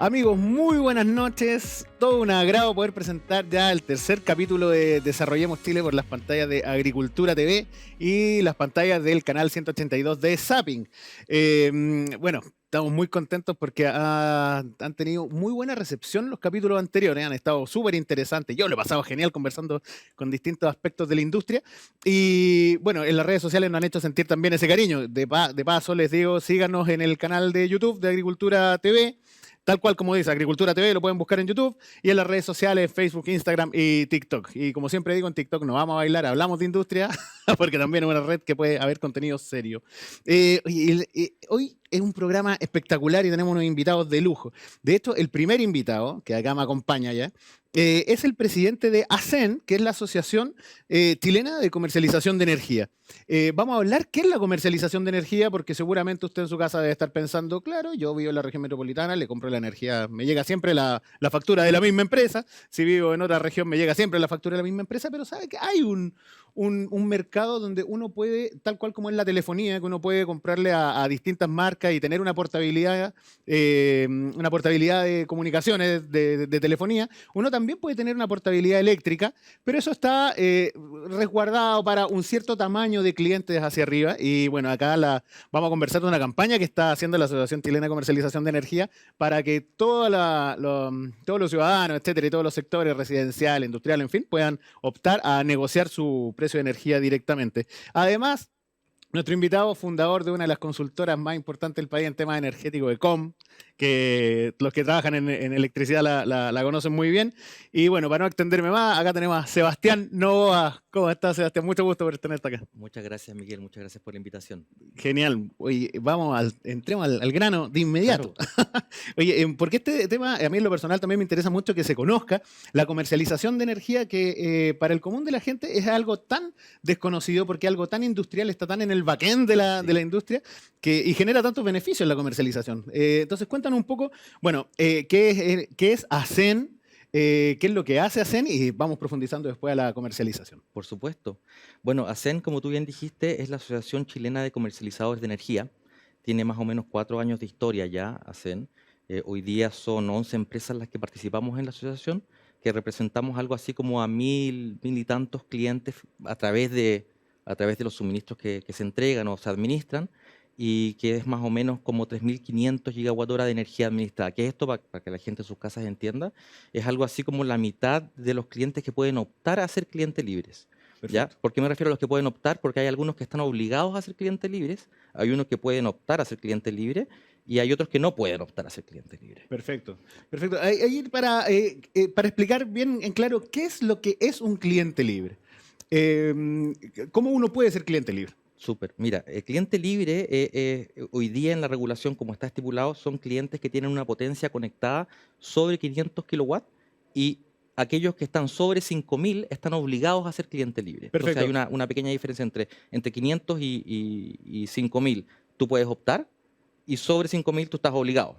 Amigos, muy buenas noches. Todo un agrado poder presentar ya el tercer capítulo de Desarrollemos Chile por las pantallas de Agricultura TV y las pantallas del canal 182 de Zapping. Bueno, estamos muy contentos porque han tenido muy buena recepción los capítulos anteriores, han estado súper interesantes. Yo lo he pasado genial conversando con distintos aspectos de la industria y bueno, en las redes sociales nos han hecho sentir también ese cariño. De paso les digo, síganos en el canal de YouTube de Agricultura TV. Tal cual como dice, Agricultura TV, lo pueden buscar en YouTube y en las redes sociales, Facebook, Instagram y TikTok. Y como siempre digo, en TikTok no vamos a bailar, hablamos de industria, porque también es una red que puede haber contenido serio. Hoy es un programa espectacular y tenemos unos invitados de lujo. De hecho, el primer invitado, que acá me acompaña ya, es el presidente de ACEN, que es la Asociación Chilena de Comercialización de Energía. Vamos a hablar qué es la comercialización de energía, porque seguramente usted en su casa debe estar pensando, claro, yo vivo en la región metropolitana, le compro la energía, me llega siempre la factura de la misma empresa, si vivo en otra región me llega siempre la factura de la misma empresa, pero sabe que hay un mercado donde uno puede, tal cual como en la telefonía, que uno puede comprarle a distintas marcas y tener una portabilidad de comunicaciones de telefonía. Uno también puede tener una portabilidad eléctrica, pero eso está resguardado para un cierto tamaño de clientes hacia arriba. Y bueno, acá vamos a conversar de una campaña que está haciendo la Asociación Chilena de Comercialización de Energía para que todos los ciudadanos, etcétera, y todos los sectores residencial, industrial, en fin, puedan optar a negociar su precio de energía directamente. Además, nuestro invitado, fundador de una de las consultoras más importantes del país en temas energéticos, ECOM, que los que trabajan en electricidad la conocen muy bien. Y bueno, para no extenderme más, acá tenemos a Sebastián Novoa. ¿Cómo estás, Sebastián? Mucho gusto por tenerte acá. Muchas gracias, Miguel. Muchas gracias por la invitación. Genial. Oye, entremos al grano de inmediato. Claro. Oye, porque este tema, a mí en lo personal también me interesa mucho que se conozca la comercialización de energía, que para el común de la gente es algo tan desconocido, porque algo tan industrial, está tan en el backend de la industria, y genera tantos beneficios en la comercialización. Entonces, cuéntanos un poco, bueno, qué es ACEN, qué es lo que hace ACEN, y vamos profundizando después a la comercialización. Por supuesto. Bueno, ACEN, como tú bien dijiste, es la Asociación Chilena de Comercializadores de Energía. Tiene más o menos 4 años de historia ya, ACEN. Hoy día son 11 empresas las que participamos en la asociación, que representamos algo así como a mil y tantos clientes a través de los suministros que se entregan o se administran, y que es más o menos como 3.500 gigawatt-hora de energía administrada. ¿Qué es esto? Para que la gente en sus casas entienda. Es algo así como la mitad de los clientes que pueden optar a ser clientes libres. ¿Ya? ¿Por qué me refiero a los que pueden optar? Porque hay algunos que están obligados a ser clientes libres, hay unos que pueden optar a ser clientes libres y hay otros que no pueden optar a ser clientes libres. Perfecto, perfecto. Ahí para explicar bien en claro qué es lo que es un cliente libre. ¿Cómo uno puede ser cliente libre? Súper. Mira, el cliente libre hoy día en la regulación, como está estipulado, son clientes que tienen una potencia conectada sobre 500 kilowatts, y aquellos que están sobre 5.000 están obligados a ser cliente libre. Perfecto. Entonces hay una pequeña diferencia entre 500 y 5.000. Tú puedes optar, y sobre 5.000 tú estás obligado.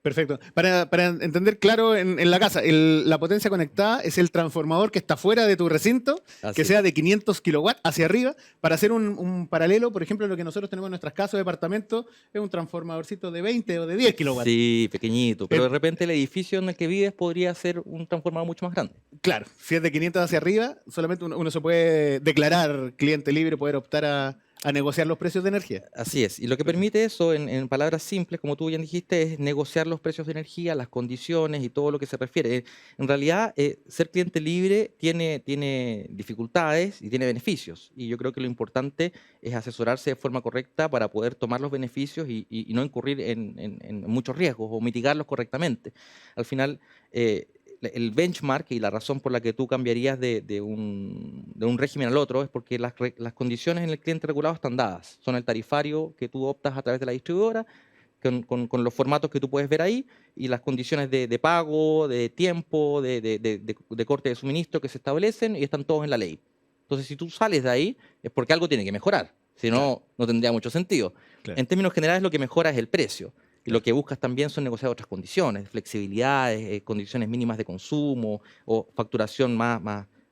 Perfecto. Para entender claro en la casa, la potencia conectada es el transformador que está fuera de tu recinto, que sea de 500 kilowatts hacia arriba. Para hacer un paralelo, por ejemplo, lo que nosotros tenemos en nuestras casas de departamento es un transformadorcito de 20 o de 10 kilowatts. Sí, pequeñito. Pero de repente el edificio en el que vives podría ser un transformador mucho más grande. Claro, si es de 500 hacia arriba, solamente uno se puede declarar cliente libre, poder optar a negociar los precios de energía. Así es. Y lo que permite eso, en palabras simples, como tú bien dijiste, es negociar los precios de energía, las condiciones y todo lo que se refiere. En realidad, ser cliente libre tiene dificultades y tiene beneficios. Y yo creo que lo importante es asesorarse de forma correcta para poder tomar los beneficios y no incurrir en muchos riesgos o mitigarlos correctamente. Al final, el benchmark y la razón por la que tú cambiarías de un régimen al otro es porque las condiciones en el cliente regulado están dadas. Son el tarifario que tú optas a través de la distribuidora, con los formatos que tú puedes ver ahí, y las condiciones de pago, de tiempo, de corte de suministro que se establecen, y están todos en la ley. Entonces, si tú sales de ahí, es porque algo tiene que mejorar. Si no, claro, no tendría mucho sentido. Claro. En términos generales, lo que mejora es el precio. Y lo que buscas también son negociar otras condiciones, flexibilidades, condiciones mínimas de consumo o facturación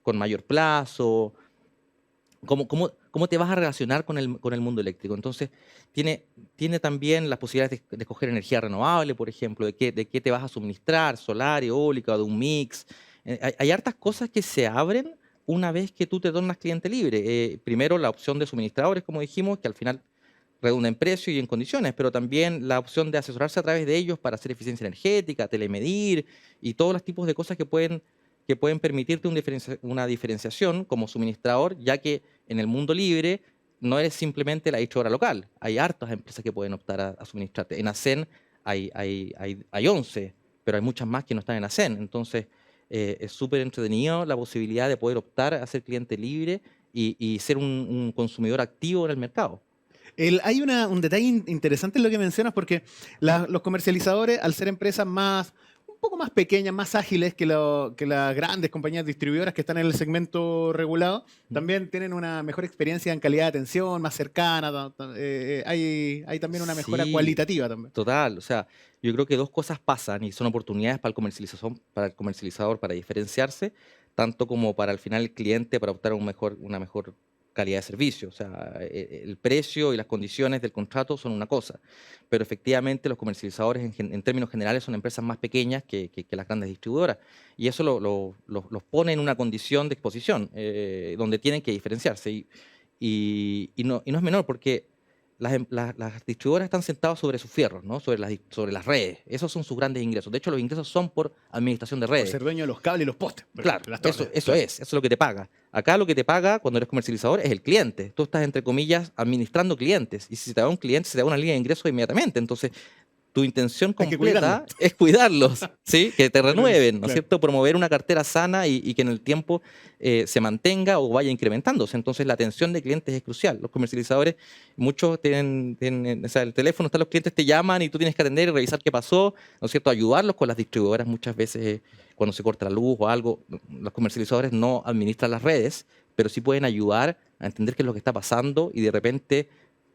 con mayor plazo. cómo te vas a relacionar con el mundo eléctrico. Entonces, tiene también las posibilidades de escoger energía renovable, por ejemplo, de qué te vas a suministrar, solar, eólica, o de un mix. Hay hartas cosas que se abren una vez que tú te tornas cliente libre. Primero, la opción de suministradores, como dijimos, que al final redunda en precio y en condiciones, pero también la opción de asesorarse a través de ellos para hacer eficiencia energética, telemedir y todos los tipos de cosas que pueden permitirte una diferenciación como suministrador, ya que en el mundo libre no eres simplemente la distribuidora local. Hay hartas empresas que pueden optar a suministrarte. En ASEN hay 11, pero hay muchas más que no están en ASEN. Entonces, es súper entretenido la posibilidad de poder optar a ser cliente libre y ser un consumidor activo en el mercado. Hay un detalle interesante en lo que mencionas, porque los comercializadores, al ser empresas un poco más pequeñas, más ágiles que las grandes compañías distribuidoras que están en el segmento regulado, también tienen una mejor experiencia en calidad de atención, más cercana. Hay también una mejora Sí, cualitativa también. total. O sea, yo creo que dos cosas pasan y son oportunidades para el comercializador para diferenciarse, tanto como para al final el cliente para optar a una mejor calidad de servicio. O sea, el precio y las condiciones del contrato son una cosa, pero efectivamente los comercializadores en términos generales son empresas más pequeñas que las grandes distribuidoras y eso los pone en una condición de exposición donde tienen que diferenciarse y no es menor porque las distribuidoras están sentadas sobre sus fierros, ¿no? Sobre las redes. Esos son sus grandes ingresos. De hecho, los ingresos son por administración de Por redes. ser dueño de los cables y los postes, por Claro, ejemplo, las eso, torres. eso Claro. es lo que te paga. Acá lo que te paga cuando eres comercializador es el cliente. Tú estás, entre comillas, administrando clientes. Y si se te da un cliente, se te da una línea de ingresos inmediatamente. Entonces, tu intención Hay que cuidarlo. completa es cuidarlos, ¿sí? Que te renueven, ¿no es Claro. cierto? Promover una cartera sana y que en el tiempo se mantenga o vaya incrementándose. Entonces, la atención de clientes es crucial. Los comercializadores, muchos o sea, el teléfono, están los clientes, te llaman y tú tienes que atender y revisar qué pasó, ¿no es cierto? Ayudarlos con las distribuidoras muchas veces cuando se corta la luz o algo. Los comercializadores no administran las redes, pero sí pueden ayudar a entender qué es lo que está pasando y de repente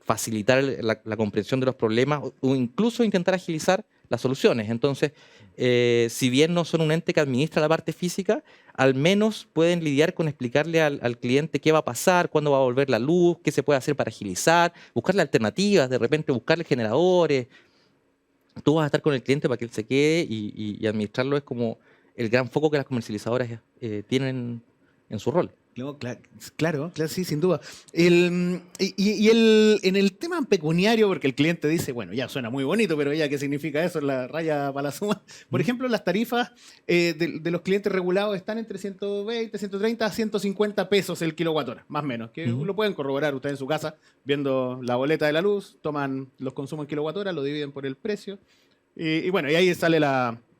facilitar la comprensión de los problemas o incluso intentar agilizar las soluciones. Entonces, si bien no son un ente que administra la parte física, al menos pueden lidiar con explicarle al cliente qué va a pasar, cuándo va a volver la luz, qué se puede hacer para agilizar, buscarle alternativas, de repente buscarle generadores. Tú vas a estar con el cliente para que él se quede y administrarlo es como el gran foco que las comercializadoras tienen en su rol. No, claro, claro, sí, sin duda. En el tema pecuniario, porque el cliente dice, bueno, ya suena muy bonito, pero ya, ¿qué significa eso? La raya para la suma. Por ¿Mm? ejemplo, las tarifas de los clientes regulados están entre 120, 130 a 150 pesos el kilowatt hora, más o menos, que Ujú. lo pueden corroborar ustedes en su casa, viendo la boleta de la luz, toman los consumos en kilowatt hora, lo dividen por el precio, y bueno, y ahí sale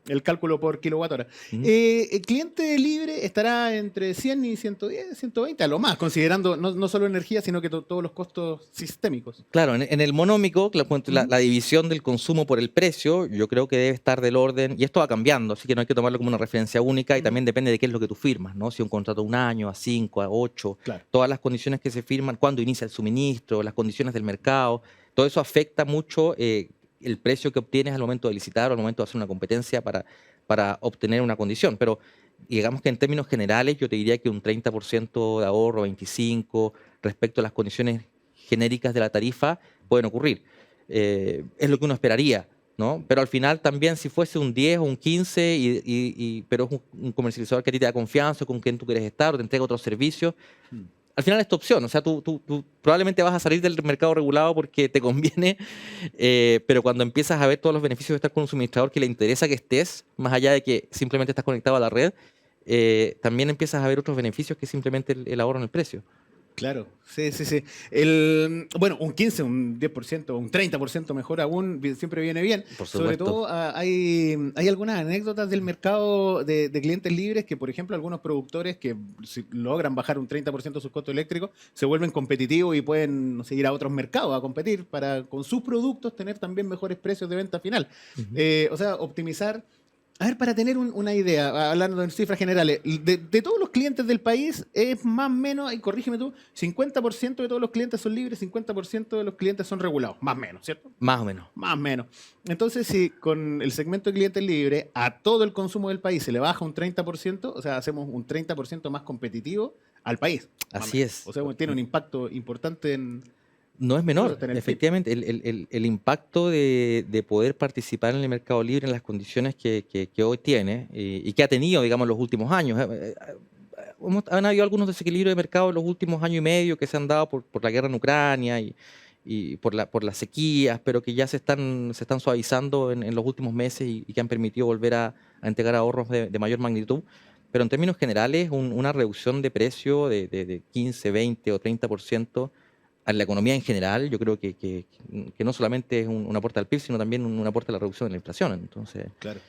el cálculo por kilowatt hora. Ujú. El cliente libre estará entre 100 y 110, 120, a lo más, considerando no solo energía, sino que todos los costos sistémicos. Claro, en el monómico, la, Ujú. la división del consumo por el precio, yo creo que debe estar del orden, y esto va cambiando, así que no hay que tomarlo como una referencia única, y Ujú. también depende de qué es lo que tú firmas, ¿no? Si un contrato de un año, a 5, a 8, Claro. todas las condiciones que se firman, cuándo inicia el suministro, las condiciones del mercado, todo eso afecta mucho el precio que obtienes al momento de licitar o al momento de hacer una competencia para obtener una condición. Pero digamos que en términos generales yo te diría que un 30% de ahorro, 25% respecto a las condiciones genéricas de la tarifa pueden ocurrir. Es lo que uno esperaría, ¿no? Pero al final también si fuese un 10 o un 15, pero es un comercializador que a ti te da confianza, con quien tú quieres estar o te entrega otros servicios, Mm. al final es tu opción. O sea, tú probablemente vas a salir del mercado regulado porque te conviene, pero cuando empiezas a ver todos los beneficios de estar con un suministrador que le interesa que estés, más allá de que simplemente estás conectado a la red, también empiezas a ver otros beneficios que simplemente el ahorro en el precio. Claro, sí, sí, sí. Bueno, un 15, un 10%, un 30% mejor aún, siempre viene bien. Por Sobre supuesto. todo, hay algunas anécdotas del mercado de clientes libres que, por ejemplo, algunos productores que si logran bajar un 30% sus costos eléctricos, se vuelven competitivos y pueden, no sé, ir a otros mercados a competir para, con sus productos, tener también mejores precios de venta final. Ujú. O sea, optimizar. A ver, para tener una idea, hablando en cifras generales, de todos los clientes del país, es más o menos, y corrígeme tú, 50% de todos los clientes son libres, 50% de los clientes son regulados, más o menos, ¿cierto? Más o menos. Más o menos. Entonces, si con el segmento de clientes libres a todo el consumo del país se le baja un 30%, o sea, hacemos un 30% más competitivo, al país. Así es. O sea, tiene un impacto importante en No es menor, en el PIB. efectivamente, el impacto de poder participar en el mercado libre en las condiciones que hoy tiene y que ha tenido, digamos, los últimos años. Han habido algunos desequilibrios de mercado en los últimos año y medio que se han dado por la guerra en Ucrania y por las sequías, pero que ya se están suavizando en los últimos meses y que han permitido volver a entregar ahorros de mayor magnitud. Pero en términos generales, una reducción de precio de 15, 20 o 30% a la economía en general, yo creo que no solamente es un aporte al PIB, sino también un aporte a la reducción de la inflación. Entonces, Claro.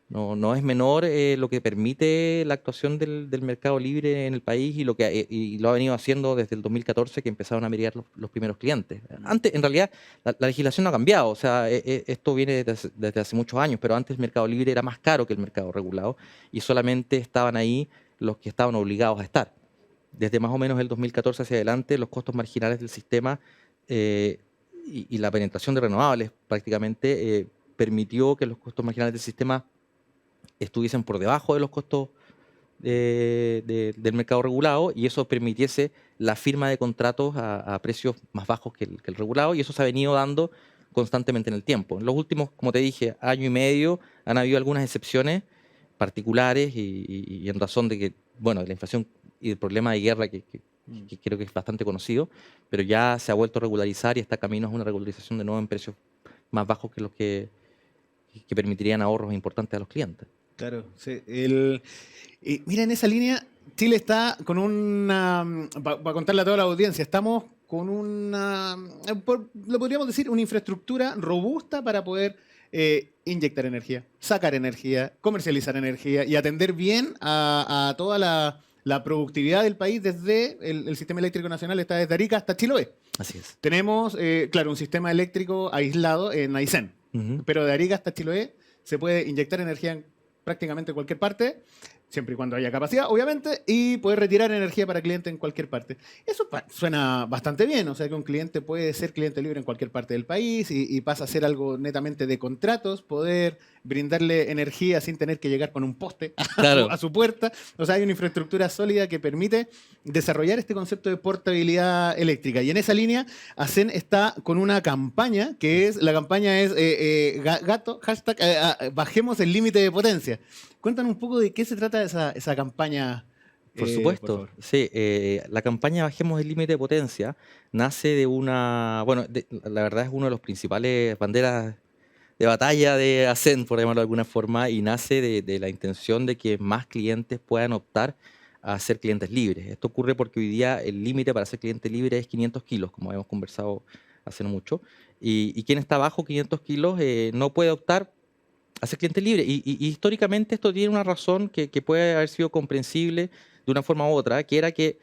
no es menor lo que permite la actuación del mercado libre en el país y lo ha venido haciendo desde el 2014 que empezaron a migrar los primeros clientes. Antes, en realidad, la legislación no ha cambiado, o sea, esto viene desde hace muchos años, pero antes el mercado libre era más caro que el mercado regulado y solamente estaban ahí los que estaban obligados a estar. Desde más o menos el 2014 hacia adelante, los costos marginales del sistema y la penetración de renovables prácticamente permitió que los costos marginales del sistema estuviesen por debajo de los costos del mercado regulado y eso permitiese la firma de contratos a precios más bajos que el regulado y eso se ha venido dando constantemente en el tiempo. En los últimos, como te dije, año y medio han habido algunas excepciones particulares y en razón de que, bueno, de la inflación y el problema de guerra que creo que es bastante conocido, pero ya se ha vuelto a regularizar y está camino a una regularización de nuevo en precios más bajos que los que permitirían ahorros importantes a los clientes. Claro, sí. Mira, en esa línea, Chile está con una, para contarle a toda la audiencia, estamos con una, lo podríamos decir, una infraestructura robusta para poder inyectar energía, sacar energía, comercializar energía y atender bien a toda la productividad del país desde el sistema eléctrico nacional, está desde Arica hasta Chiloé. Así es. Tenemos, claro, un sistema eléctrico aislado en Aysén, pero de Arica hasta Chiloé se puede inyectar energía en prácticamente cualquier parte, siempre y cuando haya capacidad, obviamente, y poder retirar energía para cliente en cualquier parte. Eso suena bastante bien, o sea que un cliente puede ser cliente libre en cualquier parte del país y pasa a ser algo netamente de contratos, poder brindarle energía sin tener que llegar con un poste Claro. a su puerta. O sea, hay una infraestructura sólida que permite desarrollar este concepto de portabilidad eléctrica. Y en esa línea, ACEN está con una campaña, la campaña es hashtag bajemos el límite de potencia. Cuéntanos un poco de qué se trata esa campaña. Por supuesto, sí. La campaña Bajemos el límite de potencia nace de una, bueno, la verdad es uno de los principales banderas de batalla de ACEN, por llamarlo de alguna forma, y nace de la intención de que más clientes puedan optar a ser clientes libres. Esto ocurre porque hoy día el límite para ser cliente libre es 500 kilos, como habíamos conversado hace no mucho, y quien está bajo 500 kilos no puede optar a ser cliente libre. Y históricamente esto tiene una razón que puede haber sido comprensible de una forma u otra, que era que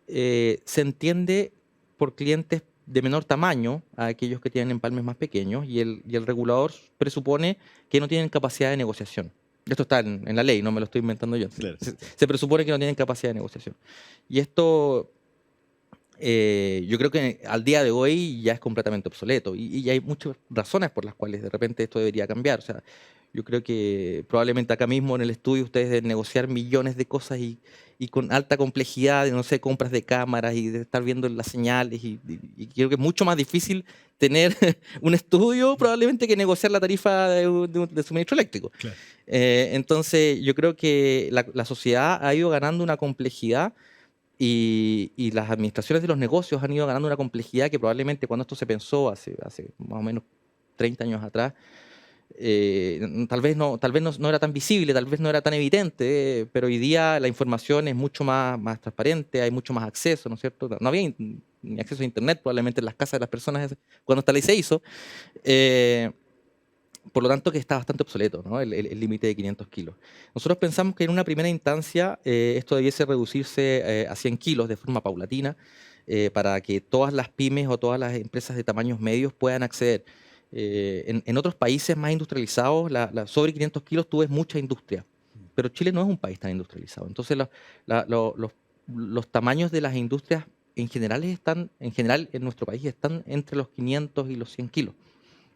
se entiende por clientes de menor tamaño a aquellos que tienen empalmes más pequeños y el regulador presupone que no tienen capacidad de negociación. Esto está en la ley, no me lo estoy inventando yo. Claro. Se presupone que no tienen capacidad de negociación. Y esto yo creo que al día de hoy ya es completamente obsoleto y hay muchas razones por las cuales de repente esto debería cambiar. O sea, yo creo que probablemente acá mismo en el estudio ustedes deben negociar millones de cosas y con alta complejidad, de, no sé, compras de cámaras y de estar viendo las señales y creo que es mucho más difícil tener un estudio probablemente que negociar la tarifa de suministro eléctrico. Claro. Entonces yo creo que la sociedad ha ido ganando una complejidad y las administraciones de los negocios han ido ganando una complejidad que probablemente cuando esto se pensó hace más o menos 30 años atrás, tal vez no era tan visible, tal vez no era tan evidente, pero hoy día la información es mucho más transparente, hay mucho más acceso, ¿no es cierto? No había ni acceso a internet probablemente en las casas de las personas cuando esta ley se hizo. Por lo tanto, que está bastante obsoleto, ¿no? El límite de 500 kilos. Nosotros pensamos que en una primera instancia esto debiese reducirse a 100 kilos de forma paulatina para que todas las pymes o todas las empresas de tamaños medios puedan acceder. En otros países más industrializados, sobre 500 kilos tú ves mucha industria, pero Chile no es un país tan industrializado. Entonces los tamaños de las industrias en general en nuestro país están entre los 500 y los 100 kilos.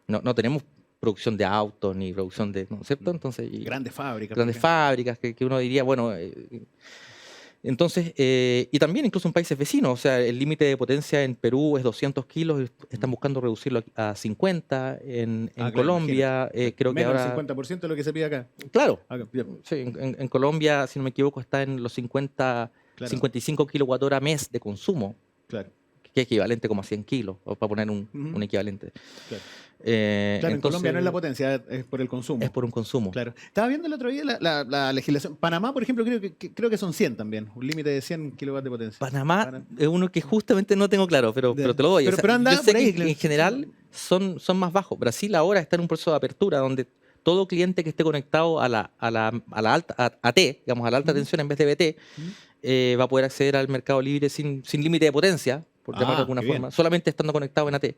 No tenemos producción de autos ni producción de, ¿no es cierto? Entonces, Grandes fábricas. Grandes fábricas que uno diría, bueno, Entonces, y también incluso en países vecinos, o sea, el límite de potencia en Perú es 200 kilos, están buscando reducirlo a 50, en Claro, Colombia, creo que menos del ahora, 50% de lo que se pide acá. claro, Acá, ya, sí, en Colombia, si no me equivoco, está en los 50, claro, 55 kilowatt-hora mes de consumo, claro. que es equivalente como a 100 kilos, o para poner un Ujú, equivalente. claro. Claro, en Colombia no es la Entonces, potencia, es por el es consumo. por un consumo. Claro. Estaba viendo el otro día la legislación. Panamá, por ejemplo, creo que son 100 también. Un límite de 100 kilowatts de potencia. Panamá Pana- es uno que justamente no tengo claro, pero Ya. te lo doy. O sea, Pero anda yo sé por ahí, que claro. en general son más bajos. Brasil ahora está en un proceso de apertura donde todo cliente que esté conectado a la alta, a T, digamos, a la alta Ujú, tensión en vez de BT, ujú. va a poder acceder al mercado libre sin límite de potencia, por llamarlo de Ah, alguna qué bien. forma, solamente estando conectado en AT.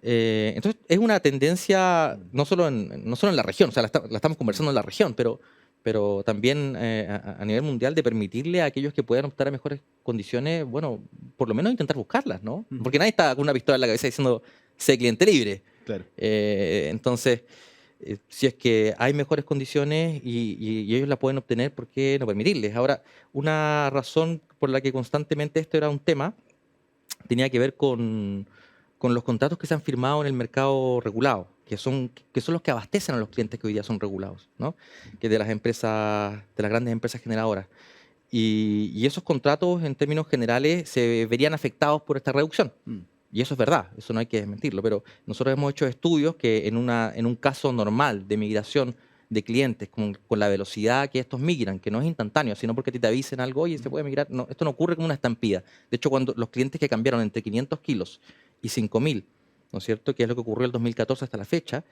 Entonces, es una tendencia no solo en la región, o sea, la estamos conversando en la región, pero también a nivel mundial de permitirle a aquellos que puedan optar a mejores condiciones, bueno, por lo menos intentar buscarlas, ¿no? Ujú. Porque nadie está con una pistola en la cabeza diciendo, sé cliente libre. Claro. Entonces, si es que hay mejores condiciones y ellos la pueden obtener, ¿por qué no permitirles? Ahora, una razón por la que constantemente esto era un tema tenía que ver con los contratos que se han firmado en el mercado regulado, que son los que abastecen a los clientes que hoy día son regulados, ¿no? Que de las empresas, de las grandes empresas generadoras. Y esos contratos, en términos generales, se verían afectados por esta reducción. Mm. Y eso es verdad, eso no hay que desmentirlo, pero nosotros hemos hecho estudios que en un caso normal de migración de clientes con la velocidad que estos migran, que no es instantáneo, sino porque a ti te avisen algo, oye, se puede migrar. No, esto no ocurre como una estampida. De hecho, cuando los clientes que cambiaron entre 500 kilos y 5.000, ¿no es cierto?, que es lo que ocurrió el 2014 hasta la fecha,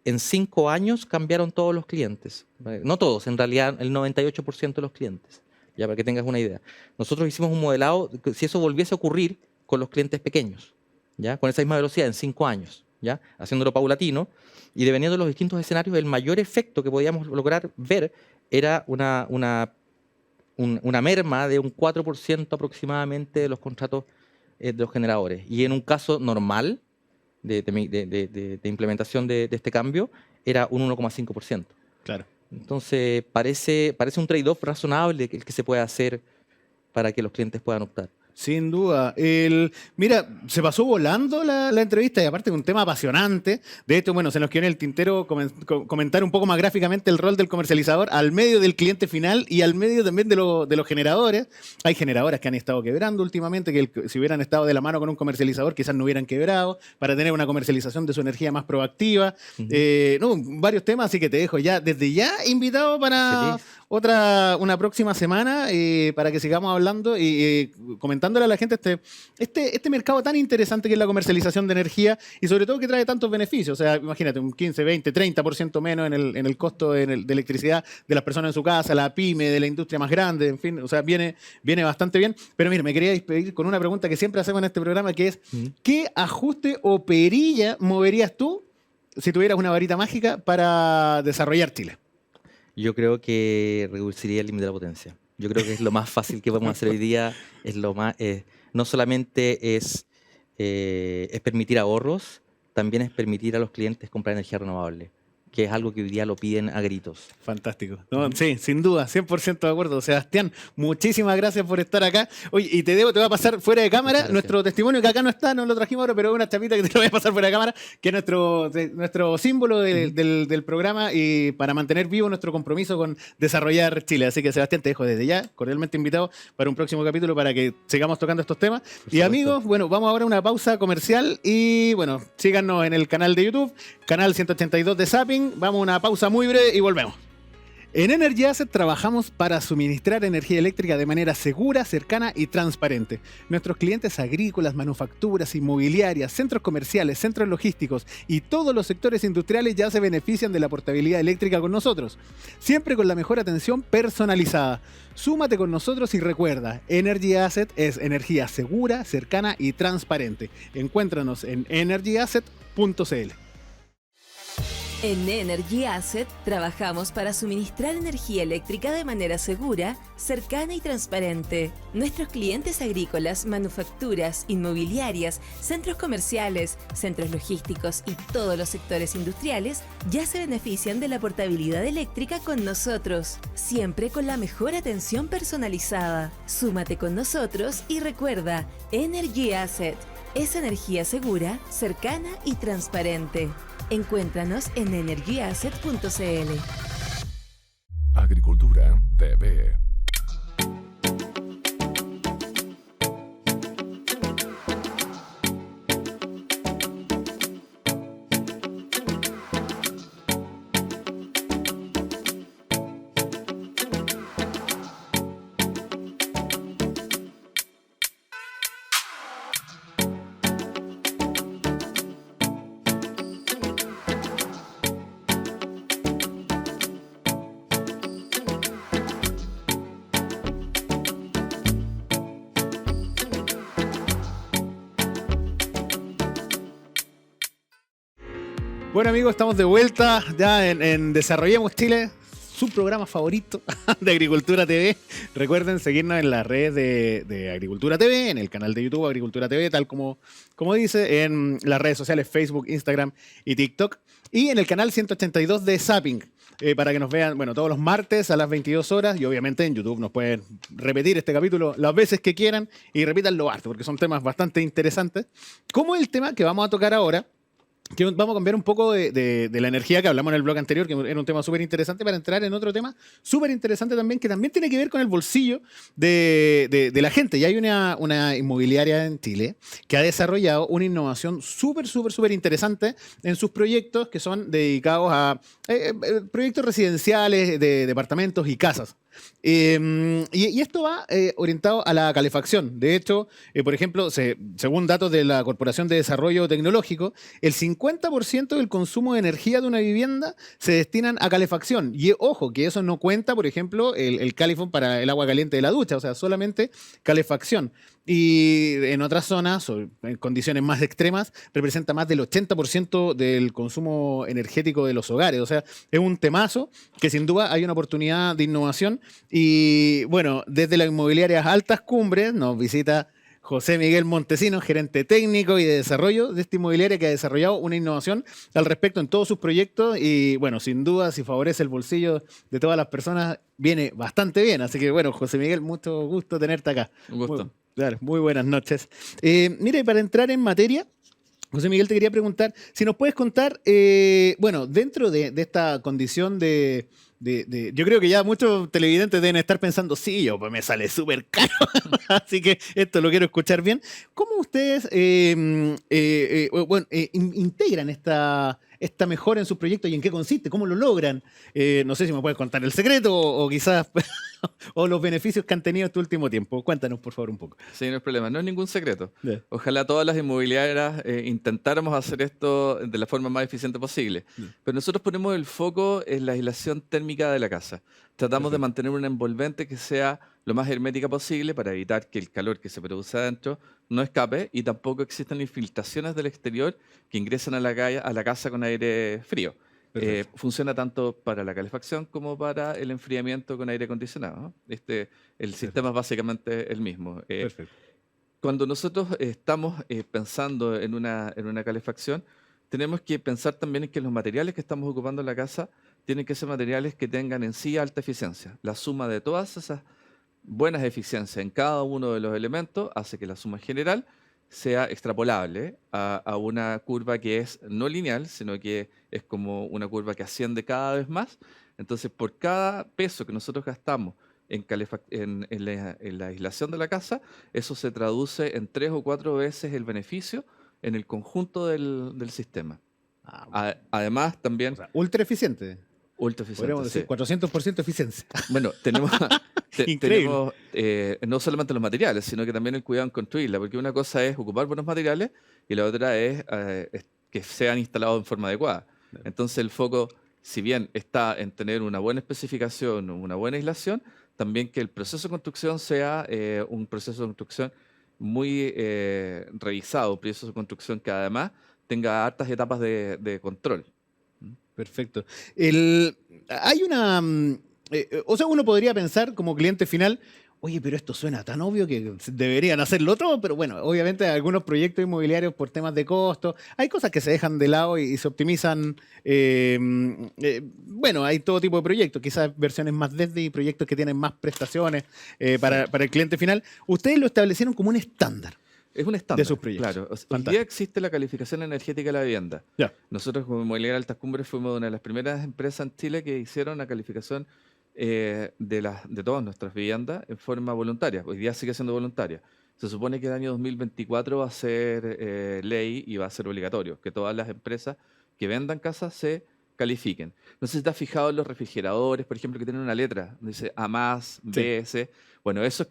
en 5 años cambiaron todos los clientes. No todos, en realidad el 98% de los clientes. Ya para que tengas una idea. Nosotros hicimos un modelado, si eso volviese a ocurrir con los clientes pequeños, ¿ya? Con esa misma velocidad en 5 años, ¿ya? Haciéndolo paulatino y dependiendo de los distintos escenarios, el mayor efecto que podíamos lograr ver era una merma de un 4% aproximadamente de los contratos de los generadores. Y en un caso normal de implementación de este cambio, era un 1,5%. Claro. Entonces, parece un trade-off razonable el que se puede hacer para que los clientes puedan optar. Sin duda. Mira, se pasó volando la entrevista y aparte de un tema apasionante. De hecho, bueno, se nos quedó en el tintero comentar un poco más gráficamente el rol del comercializador al medio del cliente final y al medio también de los generadores. Hay generadoras que han estado quebrando últimamente, que si hubieran estado de la mano con un comercializador quizás no hubieran quebrado para tener una comercialización de su energía más proactiva. No, varios temas, así que te dejo ya desde ya invitado para Feliz. una próxima semana para que sigamos hablando y comentándole a la gente este mercado tan interesante que es la comercialización de energía y sobre todo que trae tantos beneficios. O sea, imagínate, un 15, 20, 30% menos en el costo de electricidad de las personas en su casa, la pyme, de la industria más grande, en fin, o sea, viene bastante bien. Pero mire, me quería despedir con una pregunta que siempre hacemos en este programa, que es, ¿qué ajuste o perilla moverías tú si tuvieras una varita mágica para desarrollar Chile? Yo creo que reduciría el límite de la potencia. Yo creo que es lo más fácil que podemos hacer hoy día. Es lo más, no solamente es permitir ahorros, también es permitir a los clientes comprar energía renovable, que es algo que hoy día lo piden a gritos. Fantástico. No, sí, sin duda, 100% de acuerdo. Sebastián, muchísimas gracias por estar acá. Oye, y te voy a pasar fuera de cámara nuestro testimonio, que acá no está, no lo trajimos ahora, pero es una chapita que te lo voy a pasar fuera de cámara, que es nuestro símbolo del programa y para mantener vivo nuestro compromiso con desarrollar Chile. Así que, Sebastián, te dejo desde ya, cordialmente invitado para un próximo capítulo para que sigamos tocando estos temas. Y amigos, bueno, vamos ahora a una pausa comercial y, bueno, síganos en el canal de YouTube, canal 182 de Zapping. Vamos a una pausa muy breve y volvemos. En Energy Asset trabajamos para suministrar energía eléctrica de manera segura, cercana y transparente. Nuestros clientes agrícolas, manufacturas, inmobiliarias, centros comerciales, centros logísticos y todos los sectores industriales ya se benefician de la portabilidad eléctrica con nosotros. Siempre con la mejor atención personalizada. Súmate con nosotros y recuerda, Energy Asset es energía segura, cercana y transparente. Encuéntranos en energyasset.cl. En Energy Asset trabajamos para suministrar energía eléctrica de manera segura, cercana y transparente. Nuestros clientes agrícolas, manufacturas, inmobiliarias, centros comerciales, centros logísticos y todos los sectores industriales ya se benefician de la portabilidad eléctrica con nosotros, siempre con la mejor atención personalizada. Súmate con nosotros y recuerda, Energy Asset es energía segura, cercana y transparente. Encuéntranos en energyasset.cl. Agricultura TV. Bueno amigos, estamos de vuelta ya en Desarrollemos Chile, su programa favorito de Agricultura TV. Recuerden seguirnos en las redes de Agricultura TV, en el canal de YouTube Agricultura TV, tal como dice, en las redes sociales Facebook, Instagram y TikTok. Y en el canal 182 de Zapping, para que nos vean, bueno, todos los martes a las 22 horas. Y obviamente en YouTube nos pueden repetir este capítulo las veces que quieran y repítanlo harto, porque son temas bastante interesantes. Como el tema que vamos a tocar ahora, que vamos a cambiar un poco de la energía que hablamos en el blog anterior, que era un tema súper interesante, para entrar en otro tema súper interesante también, que también tiene que ver con el bolsillo de la gente. Y hay una inmobiliaria en Chile que ha desarrollado una innovación súper interesante en sus proyectos, que son dedicados a proyectos residenciales de departamentos y casas. Y esto va orientado a la calefacción. De hecho, por ejemplo, según datos de la Corporación de Desarrollo Tecnológico, el 50% del consumo de energía de una vivienda se destinan a calefacción. Y ojo, que eso no cuenta, por ejemplo, el calefón para el agua caliente de la ducha, o sea, solamente calefacción. Y en otras zonas, o en condiciones más extremas, representa más del 80% del consumo energético de los hogares. O sea, es un temazo que sin duda hay una oportunidad de innovación. Y bueno, desde las inmobiliarias Altas Cumbres nos visita José Miguel Montesinos, gerente técnico y de desarrollo de esta inmobiliaria, que ha desarrollado una innovación al respecto en todos sus proyectos. Y bueno, sin duda, si favorece el bolsillo de todas las personas, viene bastante bien. Así que bueno, José Miguel, mucho gusto tenerte acá. Un gusto. Muy buenas noches. Mire, para entrar en materia, José Miguel, te quería preguntar si nos puedes contar, bueno, dentro de esta condición yo creo que ya muchos televidentes deben estar pensando, sí, yo pues me sale súper caro, así que esto lo quiero escuchar bien. ¿Cómo ustedes integran esta mejora en sus proyectos y en qué consiste? ¿Cómo lo logran? No sé si me puedes contar el secreto o quizás o los beneficios que han tenido este último tiempo. Cuéntanos, por favor, un poco. Sí, no es problema, no es ningún secreto. Yeah. Ojalá todas las inmobiliarias intentáramos hacer esto de la forma más eficiente posible. Yeah. Pero nosotros ponemos el foco en la aislación térmica de la casa. Tratamos de mantener una envolvente que sea lo más hermética posible para evitar que el calor que se produce adentro no escape y tampoco existan infiltraciones del exterior que ingresen a la casa con aire frío. Funciona tanto para la calefacción como para el enfriamiento con aire acondicionado, ¿no? El sistema es básicamente el mismo. Cuando nosotros estamos pensando en una calefacción, tenemos que pensar también en que los materiales que estamos ocupando en la casa tienen que ser materiales que tengan en sí alta eficiencia. La suma de todas esas buenas eficiencias en cada uno de los elementos hace que la suma general sea extrapolable a una curva que es no lineal, sino que es como una curva que asciende cada vez más. Entonces, por cada peso que nosotros gastamos en la aislación de la casa, eso se traduce en 3 o 4 veces el beneficio en el conjunto del sistema. Además, también... O sea, ultra eficiente. Ultra eficiente, podríamos decir, 400% eficiencia. Bueno, tenemos Increíble. no solamente los materiales, sino que también el cuidado en construirla, porque una cosa es ocupar buenos materiales y la otra es que sean instalados en forma adecuada. Entonces el foco, si bien está en tener una buena especificación, una buena aislación, también que el proceso de construcción sea un proceso de construcción muy revisado, un proceso de construcción que además tenga hartas etapas de control. Perfecto. Hay una. O sea, uno podría pensar como cliente final, oye, pero esto suena tan obvio que deberían hacerlo todo, pero bueno, obviamente algunos proyectos inmobiliarios por temas de costo, hay cosas que se dejan de lado y se optimizan. Bueno, hay todo tipo de proyectos, quizás versiones más desde y proyectos que tienen más prestaciones Sí. para el cliente final. Ustedes lo establecieron como un estándar Es un de estándar, sus proyectos. claro. Hoy día Fantástico. existe la calificación energética de la vivienda. Ya. Nosotros como Inmobiliaria Altas Cumbres fuimos una de las primeras empresas en Chile que hicieron la calificación de todas nuestras viviendas en forma voluntaria. Hoy día sigue siendo voluntaria. Se supone que el año 2024 va a ser ley y va a ser obligatorio que todas las empresas que vendan casas se califiquen. No sé si te has fijado en los refrigeradores, por ejemplo, que tienen una letra, dice A más, Sí. B, C. Bueno, eso es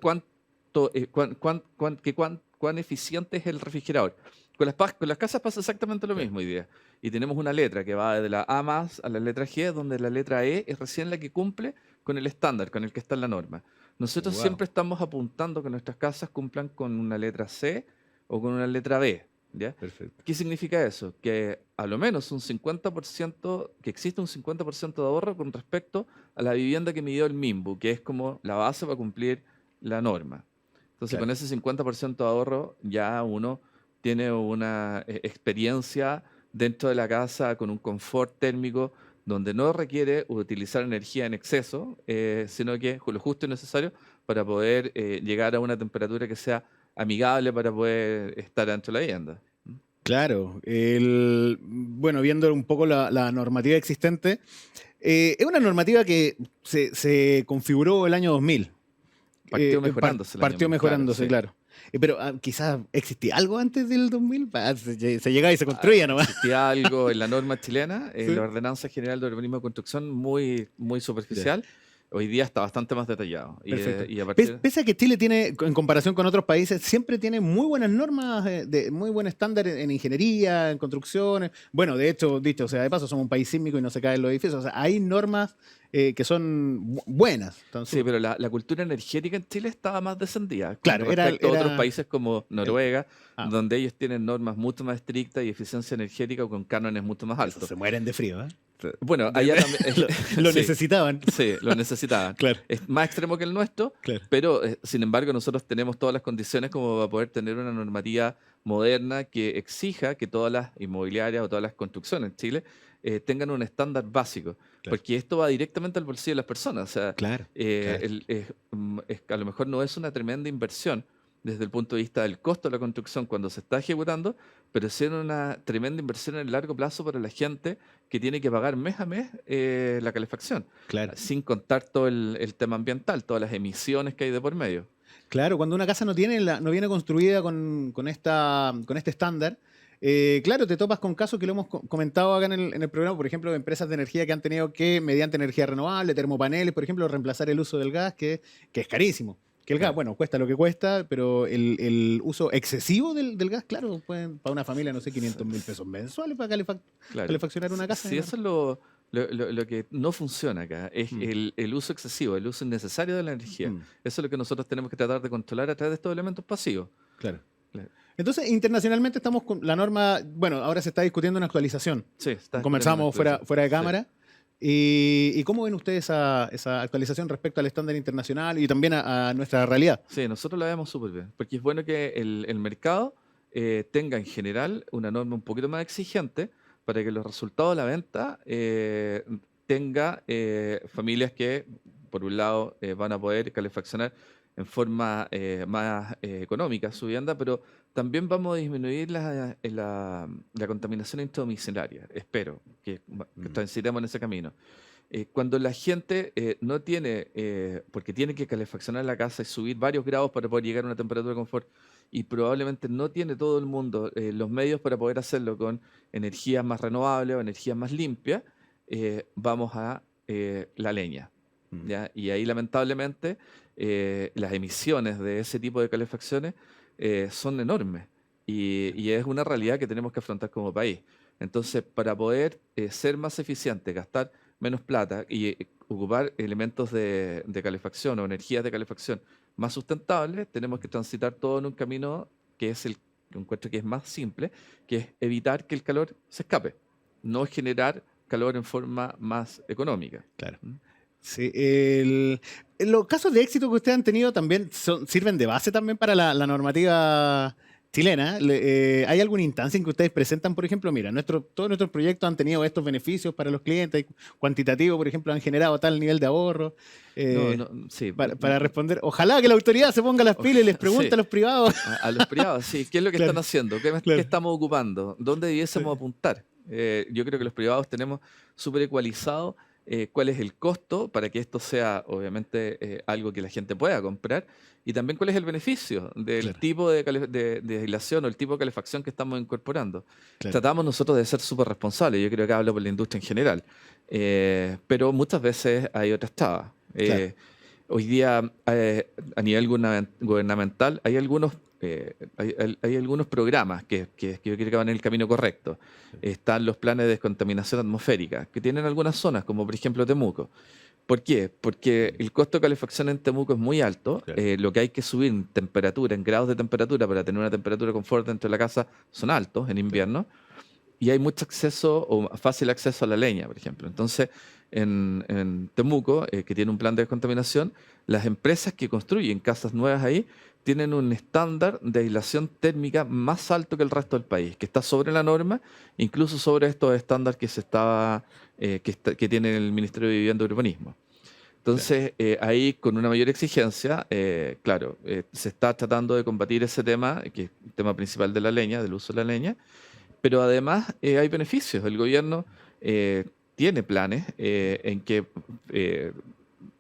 cuán eficiente es el refrigerador. Con las casas pasa exactamente lo Sí. mismo hoy día. Y tenemos una letra que va de la A más a la letra G, donde la letra E es recién la que cumple con el estándar, con el que está en la norma. Nosotros Wow. siempre estamos apuntando que nuestras casas cumplan con una letra C o con una letra B. ¿Ya? Perfecto. ¿Qué significa eso? Que a lo menos un 50%, que existe un 50% de ahorro con respecto a la vivienda que midió el MIMBU, que es como la base para cumplir la norma. Entonces, Claro. con ese 50% de ahorro, ya uno tiene una experiencia dentro de la casa con un confort térmico donde no requiere utilizar energía en exceso, sino que lo justo y necesario para poder llegar a una temperatura que sea amigable para poder estar dentro de la vivienda. Claro, bueno, viendo un poco la normativa existente, es una normativa que se configuró el año 2000. Partió mejorándose el año Partió 2000, claro, mejorándose, sí. claro. Pero quizás existía algo antes del 2000, se llegaba y se construía nomás. Existía algo en la norma chilena, en Sí. la Ordenanza General de Urbanismo y Construcción, muy superficial. Hoy día está bastante más detallado. Perfecto. Y a partir... Pese a que Chile tiene, en comparación con otros países, siempre tiene muy buenas normas, de muy buen estándar en ingeniería, en construcciones. Bueno, de hecho, dicho sea de paso, somos un país sísmico y no se caen los edificios. O sea, hay normas que son buenas. Sí, pero la cultura energética en Chile estaba más descendida con Claro, respecto a otros países como el- Noruega, ah, donde ellos tienen normas mucho más estrictas y eficiencia energética con cánones mucho más esos altos. se mueren de frío, ¿eh? Bueno, allá también... Lo sí, necesitaban. sí, lo necesitaban. Claro, Es más extremo que el nuestro, claro. pero sin embargo nosotros tenemos todas las condiciones como para poder tener una normativa moderna que exija que todas las inmobiliarias o todas las construcciones en Chile tengan un estándar básico, Claro. porque esto va directamente al bolsillo de las personas. O sea, Claro. a lo mejor no es una tremenda inversión desde el punto de vista del costo de la construcción cuando se está ejecutando, pero sí es una tremenda inversión en el largo plazo para la gente que tiene que pagar mes a mes la calefacción, Claro. sin contar todo el tema ambiental, todas las emisiones que hay de por medio. Claro, cuando una casa no no viene construida con este estándar, claro, te topas con casos que lo hemos comentado acá en el programa, por ejemplo, de empresas de energía que han tenido que, mediante energía renovable, termopaneles, por ejemplo, reemplazar el uso del gas, que es carísimo. Que el gas, Claro. bueno, cuesta lo que cuesta, pero el uso excesivo del gas, claro, para una familia, no sé, 500.000 pesos mensuales para Claro. calefaccionar una casa. Sí, eso es lo que no funciona acá, es Mm. el uso excesivo, el uso innecesario de la energía. Mm, Eso es lo que nosotros tenemos que tratar de controlar a través de estos elementos pasivos. claro. Claro. Entonces, internacionalmente estamos con la norma, bueno, ahora se está discutiendo una actualización. Sí, está Conversamos fuera de Sí. cámara. ¿Y cómo ven ustedes esa actualización respecto al estándar internacional y también a nuestra realidad? Sí, nosotros la vemos súper bien, porque es bueno que el mercado tenga en general una norma un poquito más exigente para que los resultados de la venta tenga familias que, por un lado, van a poder calefaccionar en forma más económica su vivienda, pero también vamos a disminuir la contaminación intradomiciliaria. Espero que transitemos en ese camino. Cuando la gente no tiene, porque tiene que calefaccionar la casa y subir varios grados para poder llegar a una temperatura de confort, y probablemente no tiene todo el mundo los medios para poder hacerlo con energías más renovables o energías más limpias, vamos a la leña. Mm. ¿Ya? Y ahí lamentablemente las emisiones de ese tipo de calefacciones son enormes y es una realidad que tenemos que afrontar como país. Entonces, para poder ser más eficiente, gastar menos plata y ocupar elementos de calefacción o energías de calefacción más sustentables, tenemos que transitar todo en un camino que es el que encuentro que es más simple, que es evitar que el calor se escape, no generar calor en forma más económica. Claro. Sí, los casos de éxito que ustedes han tenido también sirven de base también para la normativa chilena. ¿Hay alguna instancia en que ustedes presentan, por ejemplo, mira, todos nuestros proyectos han tenido estos beneficios para los clientes, cuantitativo, por ejemplo, han generado tal nivel de ahorro? Sí. Para responder, ojalá que la autoridad se ponga las pilas y les pregunte Sí. a los privados. A los privados, sí. ¿Qué es lo que Claro. están haciendo? ¿Qué Claro. estamos ocupando? ¿Dónde debiésemos apuntar? Yo creo que los privados tenemos súper ecualizado cuál es el costo para que esto sea, obviamente, algo que la gente pueda comprar y también cuál es el beneficio del Claro. tipo de aislación o el tipo de calefacción que estamos incorporando. Claro. Tratamos nosotros de ser súper responsables, yo creo que hablo por la industria en general, pero muchas veces hay otras trabas. Claro. Hoy día, a nivel gubernamental, hay algunos programas que yo creo que van en el camino correcto. Están los planes de descontaminación atmosférica, que tienen algunas zonas, como por ejemplo Temuco. ¿Por qué? Porque el costo de calefacción en Temuco es muy alto. Claro. Lo que hay que subir en temperatura, en grados de temperatura, para tener una temperatura de confort dentro de la casa, son altos en invierno. Y hay mucho acceso o fácil acceso a la leña, por ejemplo. Entonces, en Temuco, que tiene un plan de descontaminación, las empresas que construyen casas nuevas ahí tienen un estándar de aislación térmica más alto que el resto del país, que está sobre la norma, incluso sobre estos estándares que tiene el Ministerio de Vivienda y Urbanismo. Entonces, ahí con una mayor exigencia, claro, se está tratando de combatir ese tema, que es el tema principal de la leña, del uso de la leña, pero además hay beneficios. El gobierno tiene planes en que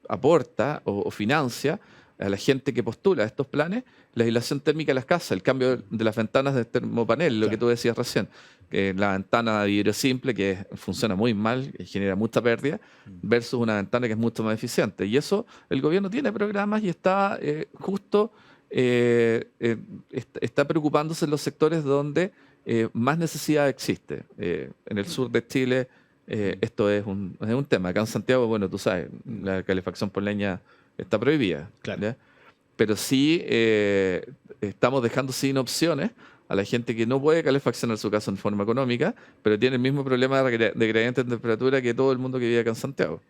aporta o financia a la gente que postula estos planes la aislación térmica de las casas, el cambio de las ventanas de termopanel, lo que tú decías recién. La ventana de vidrio simple, que funciona muy mal y genera mucha pérdida, versus una ventana que es mucho más eficiente. Y eso, el gobierno tiene programas y está está preocupándose en los sectores donde más necesidad existe. En el sur de Chile esto es un tema. Acá en Santiago, bueno, tú sabes, la calefacción por leña está prohibida. Claro. ¿Ya? Pero sí estamos dejando sin opciones a la gente que no puede calefaccionar su casa en forma económica, pero tiene el mismo problema de gradiente de temperatura que todo el mundo que vive acá en Santiago.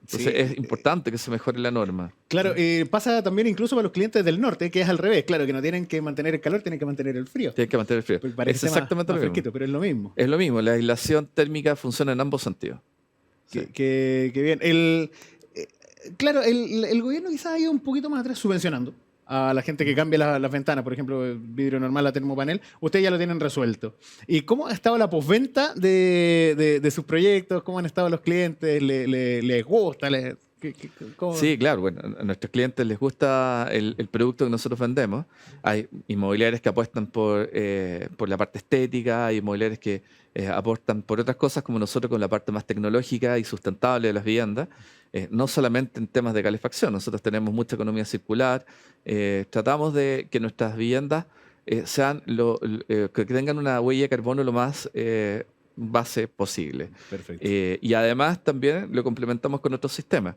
Entonces Sí. es importante que se mejore la norma. Claro, pasa también incluso para los clientes del norte, que es al revés. Claro, que no tienen que mantener el calor, tienen que mantener el frío. Tienes que mantener el frío. Pues parece Es exactamente más lo mismo. fresquito, pero es lo mismo. Es lo mismo, la aislación térmica funciona en ambos sentidos. Sí. Que bien. Claro, el gobierno quizás ha ido un poquito más atrás subvencionando a la gente que cambia las ventanas, por ejemplo, el vidrio normal a termopanel. Ustedes ya lo tienen resuelto. ¿Y cómo ha estado la postventa de sus proyectos? ¿Cómo han estado los clientes? ¿Les gusta? ¿Cómo? Sí, claro, bueno, a nuestros clientes les gusta el producto que nosotros vendemos. Hay inmobiliarias que apuestan por la parte estética, hay inmobiliarias que aportan por otras cosas, como nosotros con la parte más tecnológica y sustentable de las viviendas. No solamente en temas de calefacción, nosotros tenemos mucha economía circular. Tratamos de que nuestras viviendas que tengan una huella de carbono lo más base posible. Perfecto. Y además también lo complementamos con otros sistemas.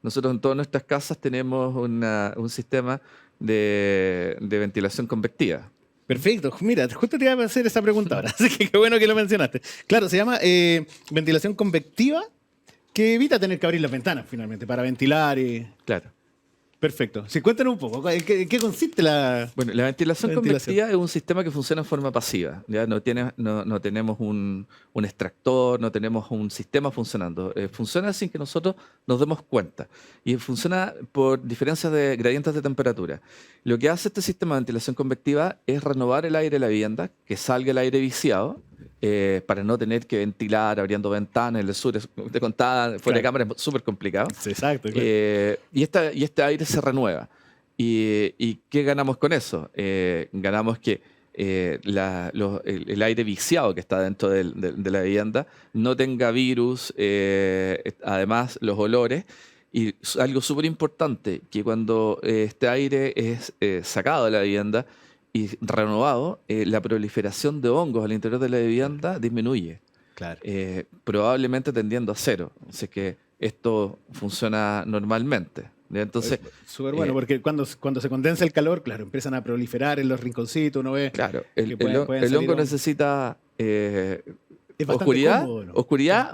Nosotros en todas nuestras casas tenemos un sistema de ventilación convectiva. Perfecto. Mira, justo te iba a hacer esa pregunta ahora, así que qué bueno que lo mencionaste. Claro, se llama ventilación convectiva, que evita tener que abrir las ventanas finalmente para ventilar. Claro. Perfecto. Sí, cuéntanos un poco, ¿en qué consiste la...? Bueno, la ventilación La ventilación. convectiva es un sistema que funciona en forma pasiva. ¿Ya? No tenemos un extractor, no tenemos un sistema funcionando. Funciona sin que nosotros nos demos cuenta. Y funciona por diferencias de gradientes de temperatura. Lo que hace este sistema de ventilación convectiva es renovar el aire de la vivienda, que salga el aire viciado, para no tener que ventilar abriendo ventanas. En el sur, te contaba, fuera de cámara es súper complicado. Sí, exacto. Claro. Y este aire se renueva. ¿Y qué ganamos con eso? Ganamos que el aire viciado que está dentro de la vivienda no tenga virus, además los olores. Y algo súper importante, que cuando este aire es sacado de la vivienda y renovado, la proliferación de hongos al interior de la vivienda disminuye. Claro. Probablemente tendiendo a cero. Así que esto funciona normalmente. ¿Ya? Entonces, Súper bueno, porque cuando se condensa el calor, claro, empiezan a proliferar en los rinconcitos, uno ve... claro, que el pueden hongo salir hongos. necesita Es bastante oscuridad, cómodo, ¿no?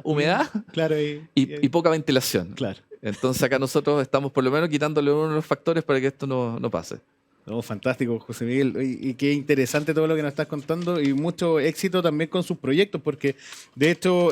humedad Claro, y poca ventilación. claro. Entonces acá nosotros estamos por lo menos quitándole uno de los factores para que esto no pase. No, fantástico, José Miguel. Y qué interesante todo lo que nos estás contando y mucho éxito también con sus proyectos, porque de hecho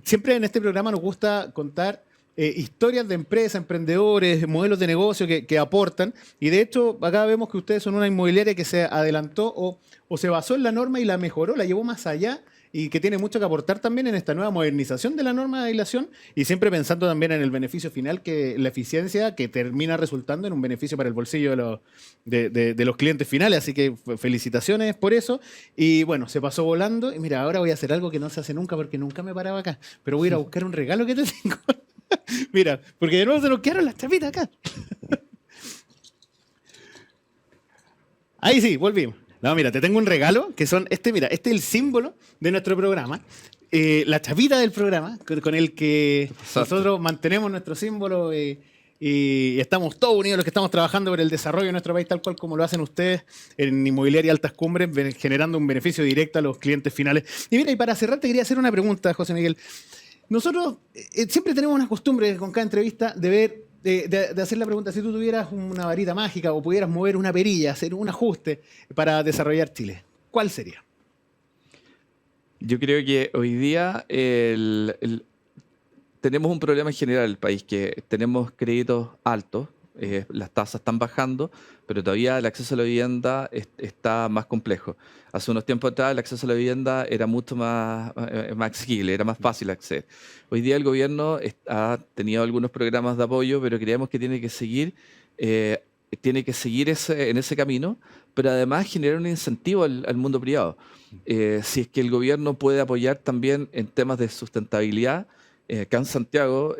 siempre en este programa nos gusta contar historias de empresas, emprendedores, modelos de negocio que aportan. Y de hecho acá vemos que ustedes son una inmobiliaria que se adelantó o se basó en la norma y la mejoró, la llevó más allá y que tiene mucho que aportar también en esta nueva modernización de la norma de aislación y siempre pensando también en el beneficio final, que la eficiencia que termina resultando en un beneficio para el bolsillo de los clientes finales. Así que felicitaciones por eso. Y bueno, se pasó volando. Y mira, ahora voy a hacer algo que no se hace nunca porque nunca me paraba acá. Pero voy a ir a buscar un regalo que te tengo. Mira, porque de nuevo se nos quedaron las chapitas acá. Ahí sí, volvimos. No, mira, te tengo un regalo que son mira, este es el símbolo de nuestro programa, la chapita del programa con el que nosotros mantenemos nuestro símbolo y estamos todos unidos los que estamos trabajando por el desarrollo de nuestro país tal cual como lo hacen ustedes en Inmobiliaria Altas Cumbres, generando un beneficio directo a los clientes finales. Y mira, y para cerrar te quería hacer una pregunta, José Miguel. Nosotros siempre tenemos una costumbre con cada entrevista de ver de hacer la pregunta, si tú tuvieras una varita mágica o pudieras mover una perilla, hacer un ajuste para desarrollar Chile, ¿cuál sería? Yo creo que hoy día tenemos un problema en general en el país, que tenemos créditos altos, las tasas están bajando, pero todavía el acceso a la vivienda está más complejo. Hace unos tiempos atrás el acceso a la vivienda era mucho más asequible, era más fácil acceder. Hoy día el gobierno ha tenido algunos programas de apoyo, pero creemos que tiene que seguir en ese camino, pero además generar un incentivo al mundo privado. Si es que el gobierno puede apoyar también en temas de sustentabilidad. Acá en Santiago,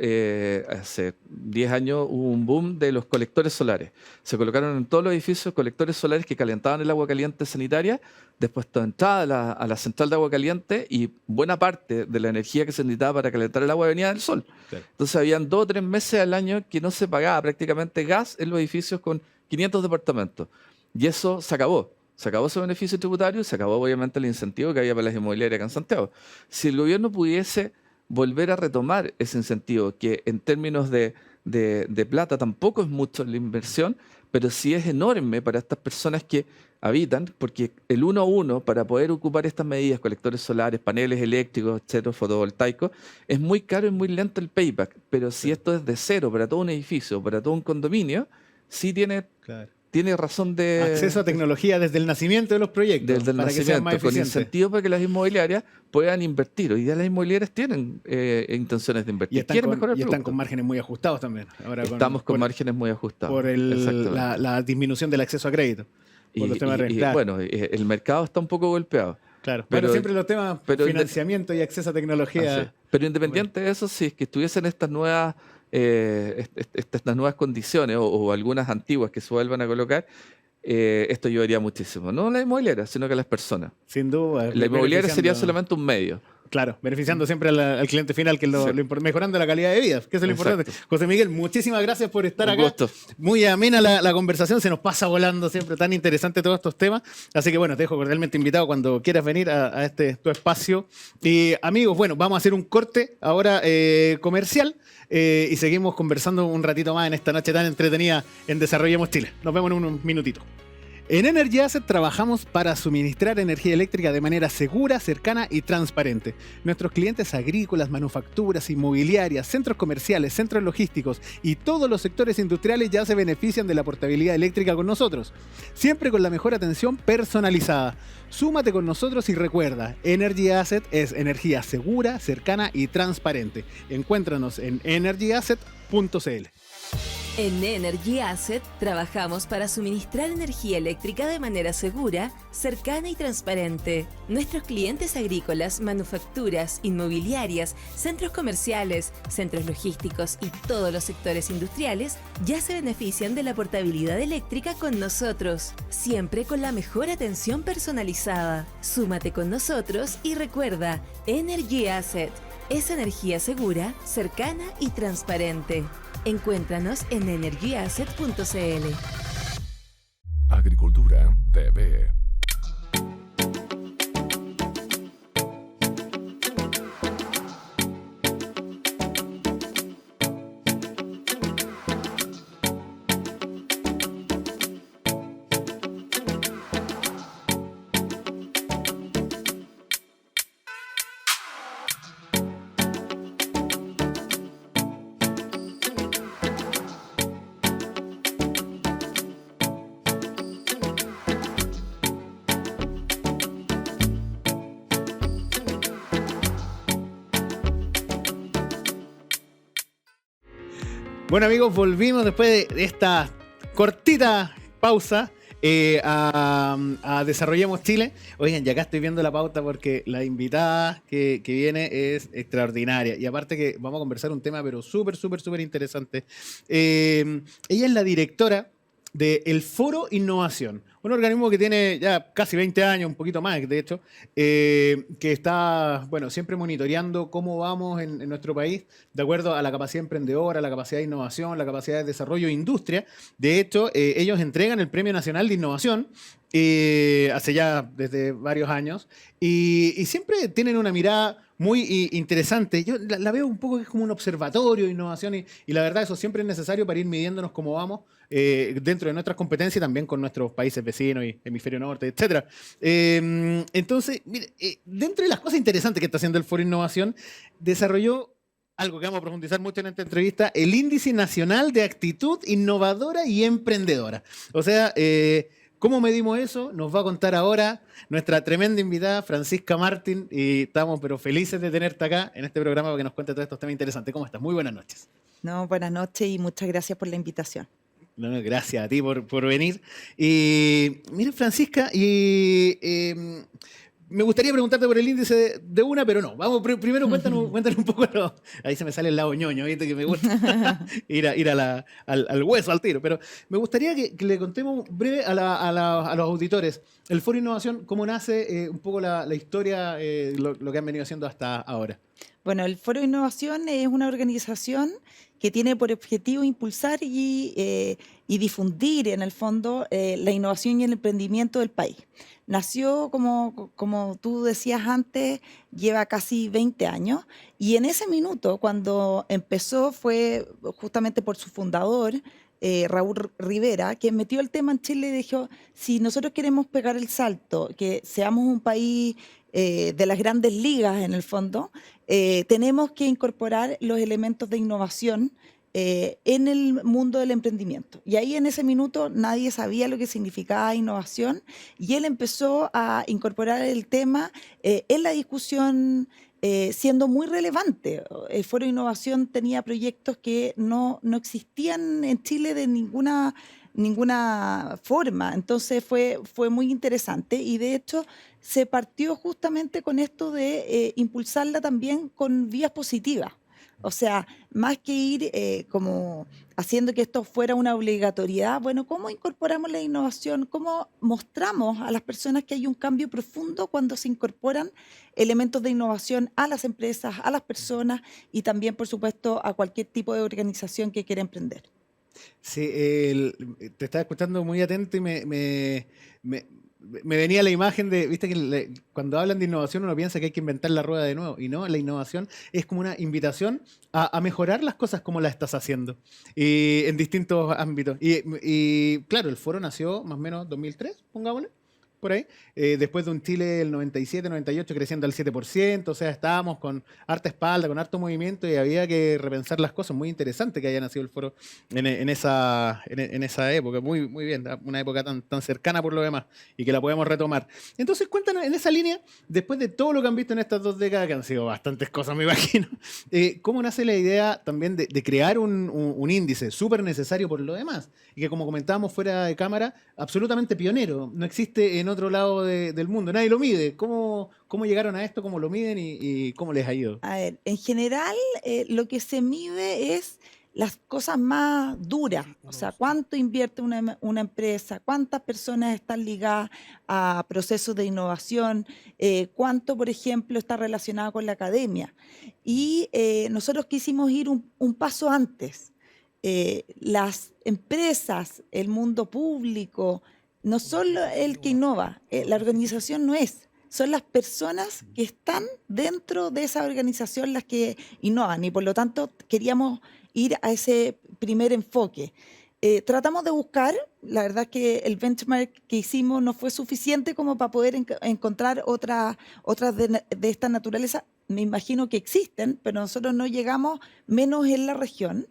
hace 10 años hubo un boom de los colectores solares. Se colocaron en todos los edificios colectores solares que calentaban el agua caliente sanitaria. Después entraba a la central de agua caliente y buena parte de la energía que se necesitaba para calentar el agua venía del sol. Claro. Entonces habían 2 o 3 meses al año que no se pagaba prácticamente gas en los edificios con 500 departamentos. Y eso se acabó. Se acabó ese beneficio tributario, se acabó obviamente el incentivo que había para las inmobiliarias acá en Santiago. Si el gobierno pudiese volver a retomar ese incentivo, que en términos de plata tampoco es mucho la inversión, pero sí es enorme para estas personas que habitan, porque el 1 a 1 para poder ocupar estas medidas, colectores solares, paneles eléctricos, etcétera, fotovoltaicos, es muy caro y muy lento el payback, pero si esto es de cero para todo un edificio, para todo un condominio, sí tiene razón de... Acceso a tecnología desde el nacimiento de los proyectos. Desde el para nacimiento, que sean más con eficientes. incentivos para que las inmobiliarias puedan invertir. Hoy día las inmobiliarias tienen intenciones de invertir. Están con márgenes muy ajustados también. Ahora estamos con márgenes muy ajustados. Por la disminución del acceso a crédito. Bueno, el mercado está un poco golpeado. Claro, pero siempre los temas financiamiento y acceso a tecnología. Pero independiente de eso, si es que estuviesen estas nuevas condiciones o algunas antiguas que se vuelvan a colocar, esto ayudaría muchísimo. No a la inmobiliaria, sino que a las personas. Sin duda. La inmobiliaria sería solamente un medio. Claro, beneficiando siempre al cliente final, que es mejorando la calidad de vida, que eso es lo importante. José Miguel, muchísimas gracias por estar acá. Gusto. Muy amena la conversación, se nos pasa volando siempre, tan interesante todos estos temas. Así que bueno, te dejo cordialmente invitado cuando quieras venir a tu espacio. Y amigos, bueno, vamos a hacer un corte ahora comercial y seguimos conversando un ratito más en esta noche tan entretenida en Desarrollemos Chile. Nos vemos en un minutito. En Energy Asset trabajamos para suministrar energía eléctrica de manera segura, cercana y transparente. Nuestros clientes agrícolas, manufacturas, inmobiliarias, centros comerciales, centros logísticos y todos los sectores industriales ya se benefician de la portabilidad eléctrica con nosotros. Siempre con la mejor atención personalizada. Súmate con nosotros y recuerda, Energy Asset es energía segura, cercana y transparente. Encuéntranos en energyasset.cl. En Energy Asset trabajamos para suministrar energía eléctrica de manera segura, cercana y transparente. Nuestros clientes agrícolas, manufacturas, inmobiliarias, centros comerciales, centros logísticos y todos los sectores industriales ya se benefician de la portabilidad eléctrica con nosotros, siempre con la mejor atención personalizada. Súmate con nosotros y recuerda, Energy Asset es energía segura, cercana y transparente. Encuéntranos en energyasset.cl. Agricultura TV. Bueno, amigos, volvimos después de esta cortita pausa a Desarrollemos Chile. Oigan, ya acá estoy viendo la pauta porque la invitada que viene es extraordinaria. Y aparte que vamos a conversar un tema, pero súper, súper, súper interesante. Ella es la directora del Foro Innovación, un organismo que tiene ya casi 20 años, un poquito más, de hecho, que está, bueno, siempre monitoreando cómo vamos en nuestro país de acuerdo a la capacidad emprendedora, la capacidad de innovación, la capacidad de desarrollo de industria. De hecho, ellos entregan el Premio Nacional de Innovación hace ya desde varios años y siempre tienen una mirada muy interesante. Yo la veo un poco que es como un observatorio de innovación y la verdad eso siempre es necesario para ir midiéndonos cómo vamos dentro de nuestras competencias y también con nuestros países vecinos y hemisferio norte, etcétera. Entonces, mire, dentro de las cosas interesantes que está haciendo el Foro Innovación, desarrolló algo que vamos a profundizar mucho en esta entrevista, el Índice Nacional de Actitud Innovadora y Emprendedora. O sea, ¿cómo medimos eso? Nos va a contar ahora nuestra tremenda invitada, Francisca Martín, y estamos pero felices de tenerte acá en este programa para que nos cuente todos estos temas interesantes. ¿Cómo estás? Muy buenas noches. No, buenas noches y muchas gracias por la invitación. No, gracias a ti por venir. Mira, Francisca, me gustaría preguntarte por el índice de una, pero no. Vamos, primero cuéntanos un poco. Ahí se me sale el lado ñoño, ¿viste? Que me gusta ir al hueso, al tiro. Pero me gustaría que le contemos breve a los auditores el Foro Innovación, cómo nace, un poco la historia, lo que han venido haciendo hasta ahora. Bueno, el Foro de Innovación es una organización que tiene por objetivo impulsar y difundir, en el fondo, la innovación y el emprendimiento del país. Nació, como tú decías antes, lleva casi 20 años, y en ese minuto, cuando empezó, fue justamente por su fundador, Raúl Rivera, que metió el tema en Chile y dijo, si nosotros queremos pegar el salto, que seamos un país de las grandes ligas en el fondo, tenemos que incorporar los elementos de innovación en el mundo del emprendimiento. Y ahí en ese minuto nadie sabía lo que significaba innovación y él empezó a incorporar el tema en la discusión, siendo muy relevante. El Foro de Innovación tenía proyectos que no existían en Chile de ninguna forma. Entonces fue muy interesante y de hecho se partió justamente con esto de impulsarla también con vías positivas. O sea, más que ir como haciendo que esto fuera una obligatoriedad, bueno, ¿cómo incorporamos la innovación? ¿Cómo mostramos a las personas que hay un cambio profundo cuando se incorporan elementos de innovación a las empresas, a las personas y también, por supuesto, a cualquier tipo de organización que quiera emprender? Sí, te estaba escuchando muy atento y me venía la imagen de, viste que cuando hablan de innovación uno piensa que hay que inventar la rueda de nuevo y no, la innovación es como una invitación a mejorar las cosas como las estás haciendo y en distintos ámbitos. Y claro, el foro nació más o menos 2003, pongámosle, por ahí, después de un Chile del 97, 98 creciendo al 7%, o sea, estábamos con harta espalda, con harto movimiento y había que repensar las cosas. Muy interesante que haya nacido el foro en esa época, muy, muy bien, una época tan cercana por lo demás y que la podemos retomar. Entonces, cuéntanos en esa línea, después de todo lo que han visto en estas 2 décadas, que han sido bastantes cosas, me imagino, ¿cómo nace la idea también de crear un índice súper necesario por lo demás? Y que, como comentábamos fuera de cámara, absolutamente pionero, no existe en otro lado del mundo, nadie lo mide. ¿Cómo llegaron a esto? ¿Cómo lo miden y cómo les ha ido? A ver, en general lo que se mide es las cosas más duras, o sea, cuánto invierte una empresa, cuántas personas están ligadas a procesos de innovación, cuánto, por ejemplo, está relacionado con la academia. Y nosotros quisimos ir un paso antes. Las empresas, el mundo público, no son el que innova, la organización no es. Son las personas que están dentro de esa organización las que innovan y por lo tanto queríamos ir a ese primer enfoque. Tratamos de buscar, la verdad que el benchmark que hicimos no fue suficiente como para poder encontrar otras de esta naturaleza. Me imagino que existen, pero nosotros no llegamos menos en la región.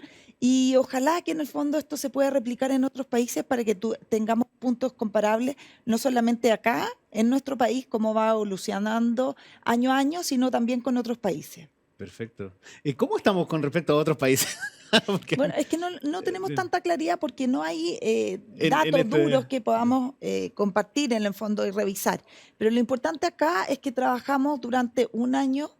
Y ojalá que en el fondo esto se pueda replicar en otros países para que tengamos puntos comparables, no solamente acá, en nuestro país, cómo va evolucionando año a año, sino también con otros países. Perfecto. ¿Y cómo estamos con respecto a otros países? Porque Bueno, es que no tenemos tanta claridad porque no hay en datos este... duros que podamos compartir en el fondo y revisar. Pero lo importante acá es que trabajamos durante un año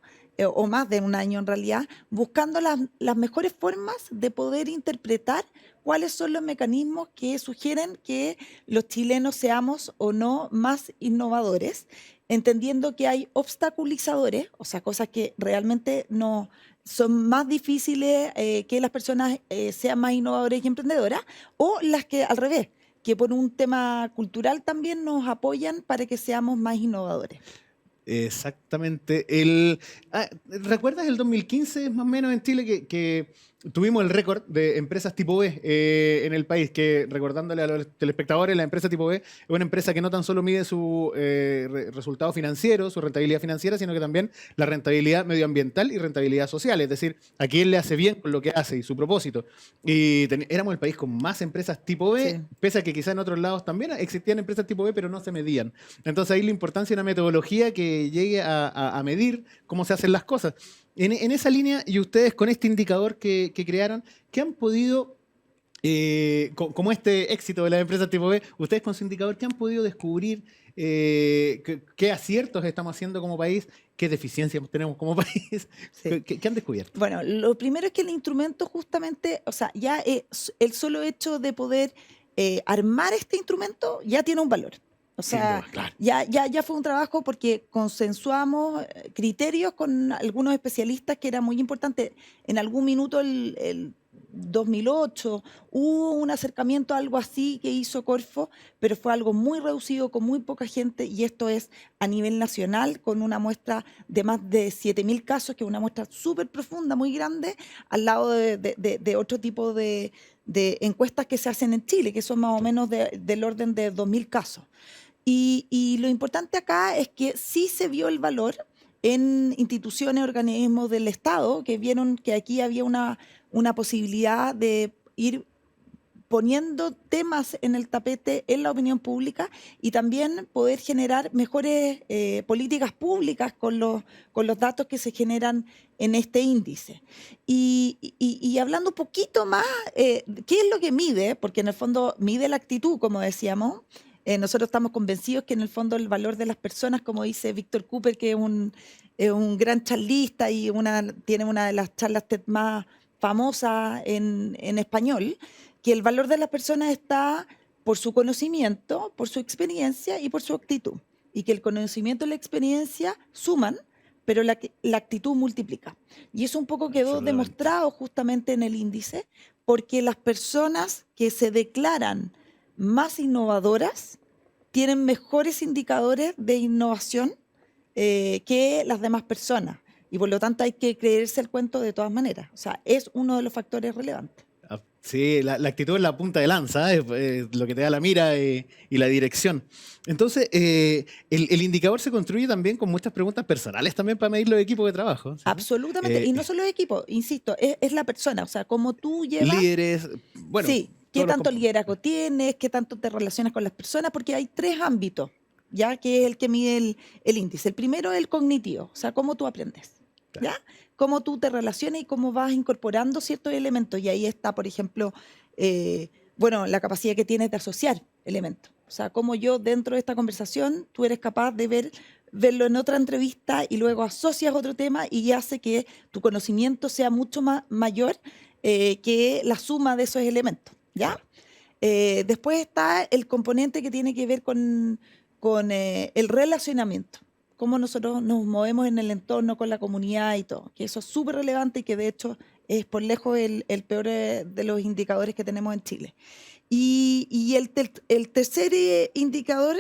o más de un año en realidad, buscando las mejores formas de poder interpretar cuáles son los mecanismos que sugieren que los chilenos seamos o no más innovadores, entendiendo que hay obstaculizadores, o sea, cosas que realmente no son más difíciles que las personas sean más innovadoras y emprendedoras, o las que al revés, que por un tema cultural también nos apoyan para que seamos más innovadores. Exactamente. ¿Recuerdas el 2015 más o menos en Chile que tuvimos el récord de empresas tipo B en el país? Que recordándole a los telespectadores, la empresa tipo B es una empresa que no tan solo mide su resultado financiero, su rentabilidad financiera, sino que también la rentabilidad medioambiental y rentabilidad social. Es decir, a quién le hace bien con lo que hace y su propósito. Y éramos el país con más empresas tipo B, Sí. pese a que quizá en otros lados también existían empresas tipo B, pero no se medían. Entonces ahí la importancia de una metodología que llegue a medir cómo se hacen las cosas. En esa línea, y ustedes con este indicador que crearon, ¿qué han podido, como este éxito de las empresas tipo B, ustedes con su indicador, qué han podido descubrir, qué aciertos estamos haciendo como país, qué deficiencias tenemos como país? Sí. ¿Qué han descubierto? Bueno, lo primero es que el instrumento justamente, o sea, ya el solo hecho de poder armar este instrumento ya tiene un valor. O Sin sea, duda, claro. ya fue un trabajo porque consensuamos criterios con algunos especialistas que era muy importante. En algún minuto, el 2008, hubo un acercamiento a algo así que hizo Corfo, pero fue algo muy reducido, con muy poca gente, y esto es a nivel nacional, con una muestra de más de 7.000 casos, que es una muestra súper profunda, muy grande, al lado de otro tipo de encuestas que se hacen en Chile, que son más o menos del orden de 2.000 casos. Y lo importante acá es que sí se vio el valor en instituciones, organismos del Estado, que vieron que aquí había una posibilidad de ir poniendo temas en el tapete en la opinión pública y también poder generar mejores políticas públicas con los datos que se generan en este índice. Y hablando un poquito más, ¿qué es lo que mide? Porque en el fondo mide la actitud, como decíamos. Nosotros estamos convencidos que en el fondo el valor de las personas, como dice Víctor Cooper, que es un gran charlista y tiene una de las charlas TED más famosas en español, que el valor de las personas está por su conocimiento, por su experiencia y por su actitud. Y que el conocimiento y la experiencia suman, pero la actitud multiplica. Y eso un poco quedó demostrado justamente en el índice, porque las personas que se declaran más innovadoras tienen mejores indicadores de innovación que las demás personas. Y por lo tanto hay que creerse el cuento de todas maneras. O sea, es uno de los factores relevantes. Sí, la actitud es la punta de lanza, es lo que te da la mira y la dirección. Entonces, el indicador se construye también con muchas preguntas personales también para medir los equipos de trabajo. ¿Sí? Absolutamente. Y no solo equipo, insisto, es la persona. O sea, cómo tú llevas... Líderes, bueno... Sí, qué todos los tanto liderazgo tienes, qué tanto te relacionas con las personas, porque hay 3 ámbitos, ya que es el que mide el índice. El primero es el cognitivo, o sea, cómo tú aprendes, Claro. ¿ya? Cómo tú te relacionas y cómo vas incorporando ciertos elementos. Y ahí está, por ejemplo, bueno, la capacidad que tienes de asociar elementos. O sea, cómo yo dentro de esta conversación tú eres capaz de verlo en otra entrevista y luego asocias otro tema y hace que tu conocimiento sea mucho más mayor que la suma de esos elementos, ¿ya? Después está el componente que tiene que ver con el relacionamiento, cómo nosotros nos movemos en el entorno con la comunidad y todo, que eso es súper relevante y que de hecho es por lejos el peor de los indicadores que tenemos en Chile. Y el tercer indicador,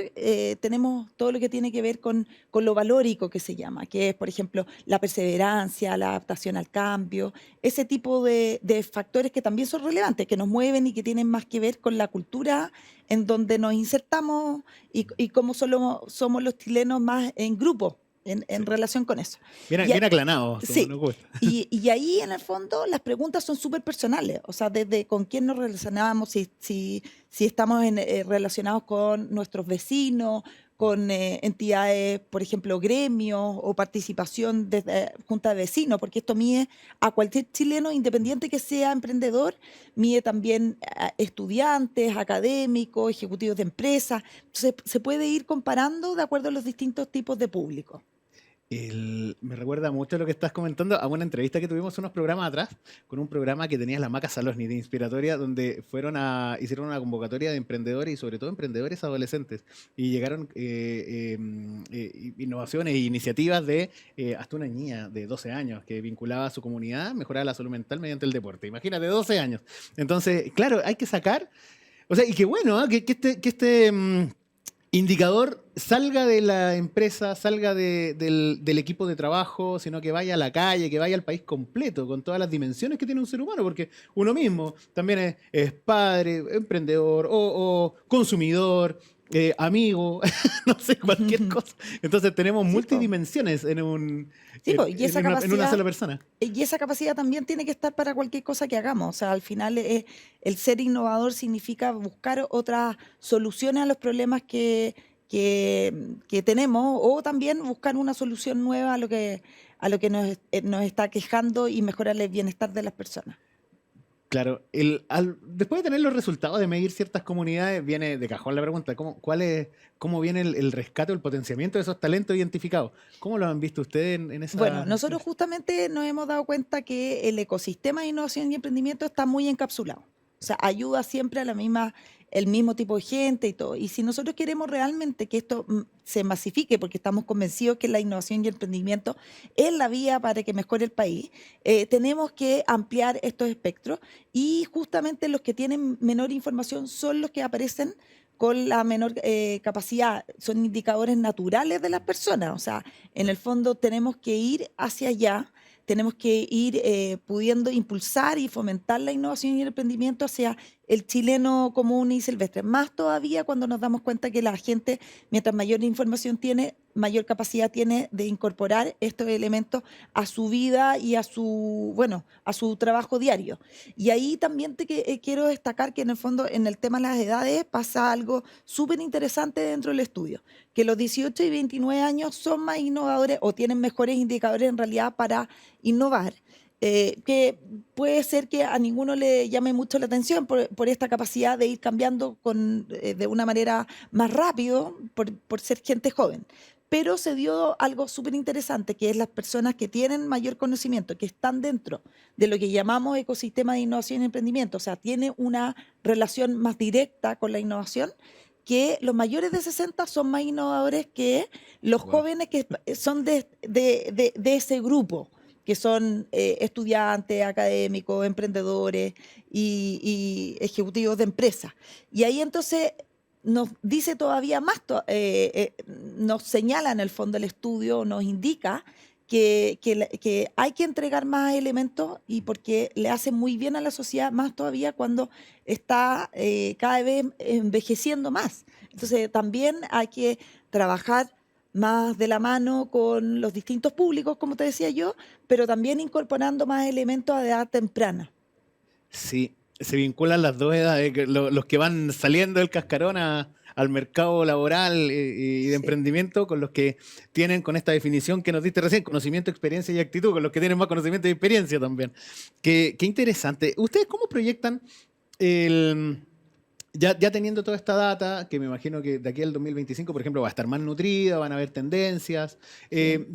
tenemos todo lo que tiene que ver con lo valórico que se llama, que es, por ejemplo, la perseverancia, la adaptación al cambio, ese tipo de factores que también son relevantes, que nos mueven y que tienen más que ver con la cultura en donde nos insertamos y cómo somos los chilenos más en grupo. En relación con eso. Bien aclanado, como Sí, nos gusta. y ahí en el fondo las preguntas son súper personales, o sea, desde con quién nos relacionamos, si estamos relacionados con nuestros vecinos, con entidades, por ejemplo, gremios o participación desde junta de vecinos, porque esto mide a cualquier chileno, independiente que sea emprendedor, mide también a estudiantes, académicos, ejecutivos de empresas. Entonces, se puede ir comparando de acuerdo a los distintos tipos de público. Me recuerda mucho lo que estás comentando a una entrevista que tuvimos unos programas atrás con un programa que tenía la Maca Salosni de Inspiratoria, donde hicieron una convocatoria de emprendedores y sobre todo emprendedores adolescentes y llegaron innovaciones e iniciativas de hasta una niña de 12 años que vinculaba a su comunidad a mejorar la salud mental mediante el deporte. Imagínate, 12 años. Entonces, claro, hay que sacar, o sea, y qué bueno, ¿eh? Que este indicador salga de la empresa, salga del equipo de trabajo, sino que vaya a la calle, que vaya al país completo, con todas las dimensiones que tiene un ser humano, porque uno mismo también es padre, emprendedor o consumidor, amigo, no sé, cualquier cosa. Entonces tenemos Sí, po. multidimensiones en un, Sí, po, en una sola persona. y esa capacidad también tiene que estar para cualquier cosa que hagamos. O sea, al final el ser innovador significa buscar otras soluciones a los problemas que tenemos, o también buscar una solución nueva a lo que nos está quejando y mejorar el bienestar de las personas. Claro, después de tener los resultados de medir ciertas comunidades, viene de cajón la pregunta, ¿cómo viene el rescate o el potenciamiento de esos talentos identificados? ¿Cómo lo han visto ustedes en esa... Bueno, nosotros justamente nos hemos dado cuenta que el ecosistema de innovación y emprendimiento está muy encapsulado. O sea, ayuda siempre a el mismo tipo de gente y todo. Y si nosotros queremos realmente que esto se masifique, porque estamos convencidos que la innovación y el emprendimiento es la vía para que mejore el país, tenemos que ampliar estos espectros, y justamente los que tienen menor información son los que aparecen con la menor capacidad, son indicadores naturales de las personas. O sea, en el fondo tenemos que ir hacia allá, tenemos que ir pudiendo impulsar y fomentar la innovación y el emprendimiento hacia el chileno común y silvestre. Más todavía cuando nos damos cuenta que la gente, mientras mayor información tiene, mayor capacidad tiene de incorporar estos elementos a su vida y a su trabajo diario. Y ahí también quiero destacar que en el fondo, en el tema de las edades, pasa algo súper interesante dentro del estudio, que los 18 y 29 años son más innovadores o tienen mejores indicadores en realidad para innovar. Que puede ser que a ninguno le llame mucho la atención por esta capacidad de ir cambiando de una manera más rápido por ser gente joven. Pero se dio algo súper interesante, que es las personas que tienen mayor conocimiento, que están dentro de lo que llamamos ecosistema de innovación y emprendimiento, o sea, tiene una relación más directa con la innovación, que los mayores de 60 son más innovadores que los jóvenes que son de ese grupo, que son estudiantes, académicos, emprendedores y ejecutivos de empresas. Y ahí entonces nos dice todavía más, nos señala en el fondo el estudio, nos indica que hay que entregar más elementos, y porque le hace muy bien a la sociedad, más todavía cuando está cada vez envejeciendo más. Entonces también hay que trabajar más de la mano con los distintos públicos, como te decía yo, pero también incorporando más elementos a edad temprana. Sí, se vinculan las dos edades, los que van saliendo del cascarón al mercado laboral y de Sí. emprendimiento, con los que tienen, con esta definición que nos diste recién, conocimiento, experiencia y actitud, con los que tienen más conocimiento y experiencia también. Qué interesante. ¿Ustedes cómo proyectan ya teniendo toda esta data, que me imagino que de aquí al 2025, por ejemplo, va a estar más nutrida, van a haber tendencias?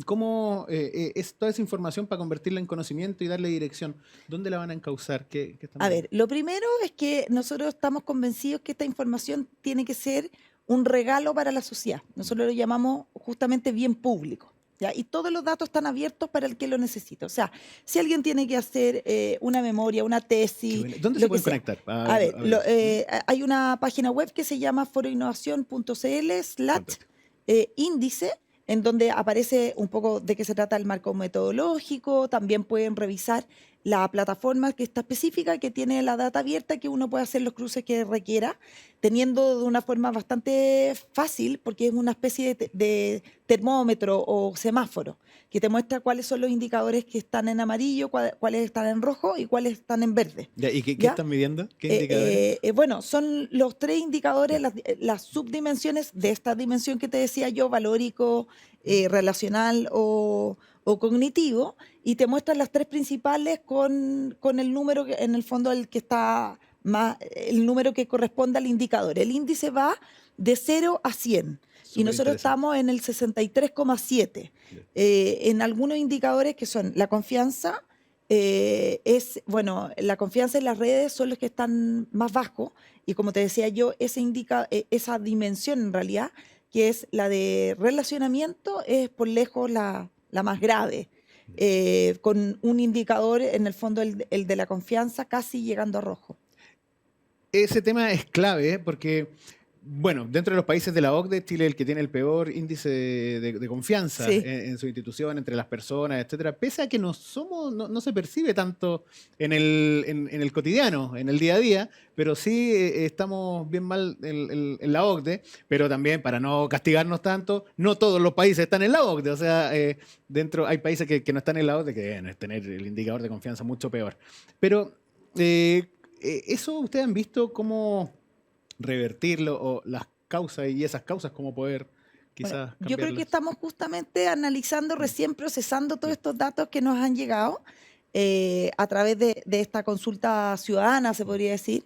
¿Cómo es toda esa información para convertirla en conocimiento y darle dirección? ¿Dónde la van a encauzar? ¿Qué están A viendo? ver, lo primero es que nosotros estamos convencidos que esta información tiene que ser un regalo para la sociedad. Nosotros lo llamamos justamente bien público, ¿ya? Y todos los datos están abiertos para el que lo necesita. O sea, si alguien tiene que hacer una memoria, una Qué tesis, bueno. ¿Dónde lo se que pueden sea. conectar? A ver, A ver. hay una página web que se llama foroinnovación.cl/índice, en donde aparece un poco de qué se trata el marco metodológico. También pueden revisar la plataforma que está específica, que tiene la data abierta, que uno puede hacer los cruces que requiera, teniendo de una forma bastante fácil, porque es una especie de termómetro o semáforo, que te muestra cuáles son los indicadores que están en amarillo, cuáles están en rojo y cuáles están en verde. Ya, ¿y qué ¿Ya? están midiendo? ¿Qué indicadores? Bueno, son los 3 indicadores, las subdimensiones de esta dimensión que te decía yo, valórico, relacional o cognitivo, y te muestran las 3 principales con el número, en el fondo, el que está más, el número que corresponde al indicador. El índice va de 0 a 100. Y nosotros estamos en el 63,7. En algunos indicadores que son la confianza, la confianza en las redes son los que están más bajos, y como te decía yo, esa dimensión en realidad, que es la de relacionamiento, es por lejos la más grave, con un indicador, en el fondo el de la confianza, casi llegando a rojo. Ese tema es clave, porque, bueno, dentro de los países de la OCDE, Chile es el que tiene el peor índice de confianza Sí. en su institución, entre las personas, etcétera, pese a que no se percibe tanto en el cotidiano, en el día a día, pero sí estamos bien mal en la OCDE, pero también, para no castigarnos tanto, no todos los países están en la OCDE, o sea, dentro hay países que no están en la OCDE, que deben tener el indicador de confianza mucho peor. Pero eso ustedes han visto cómo revertirlo, o las causas, y esas causas cómo poder quizás Yo creo que cambiarlas. estamos justamente analizando, recién procesando todos estos datos que nos han llegado a través de esta consulta ciudadana, se podría decir.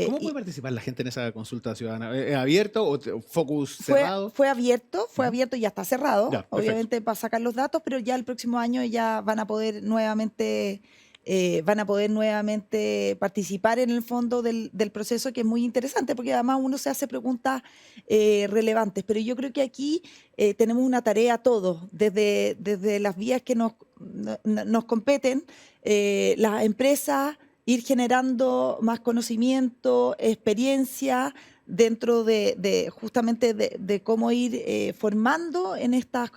¿Cómo puede participar la gente en esa consulta ciudadana? ¿Es abierto o focus cerrado? Fue abierto y ya está cerrado, Ya, perfecto. obviamente, para sacar los datos, pero ya el próximo año ya van a poder nuevamente participar en el fondo del proceso, que es muy interesante, porque además uno se hace preguntas relevantes. Pero yo creo que aquí tenemos una tarea todos, desde las vías que nos competen, las empresas, ir generando más conocimiento, experiencia dentro justamente de cómo ir formando en estas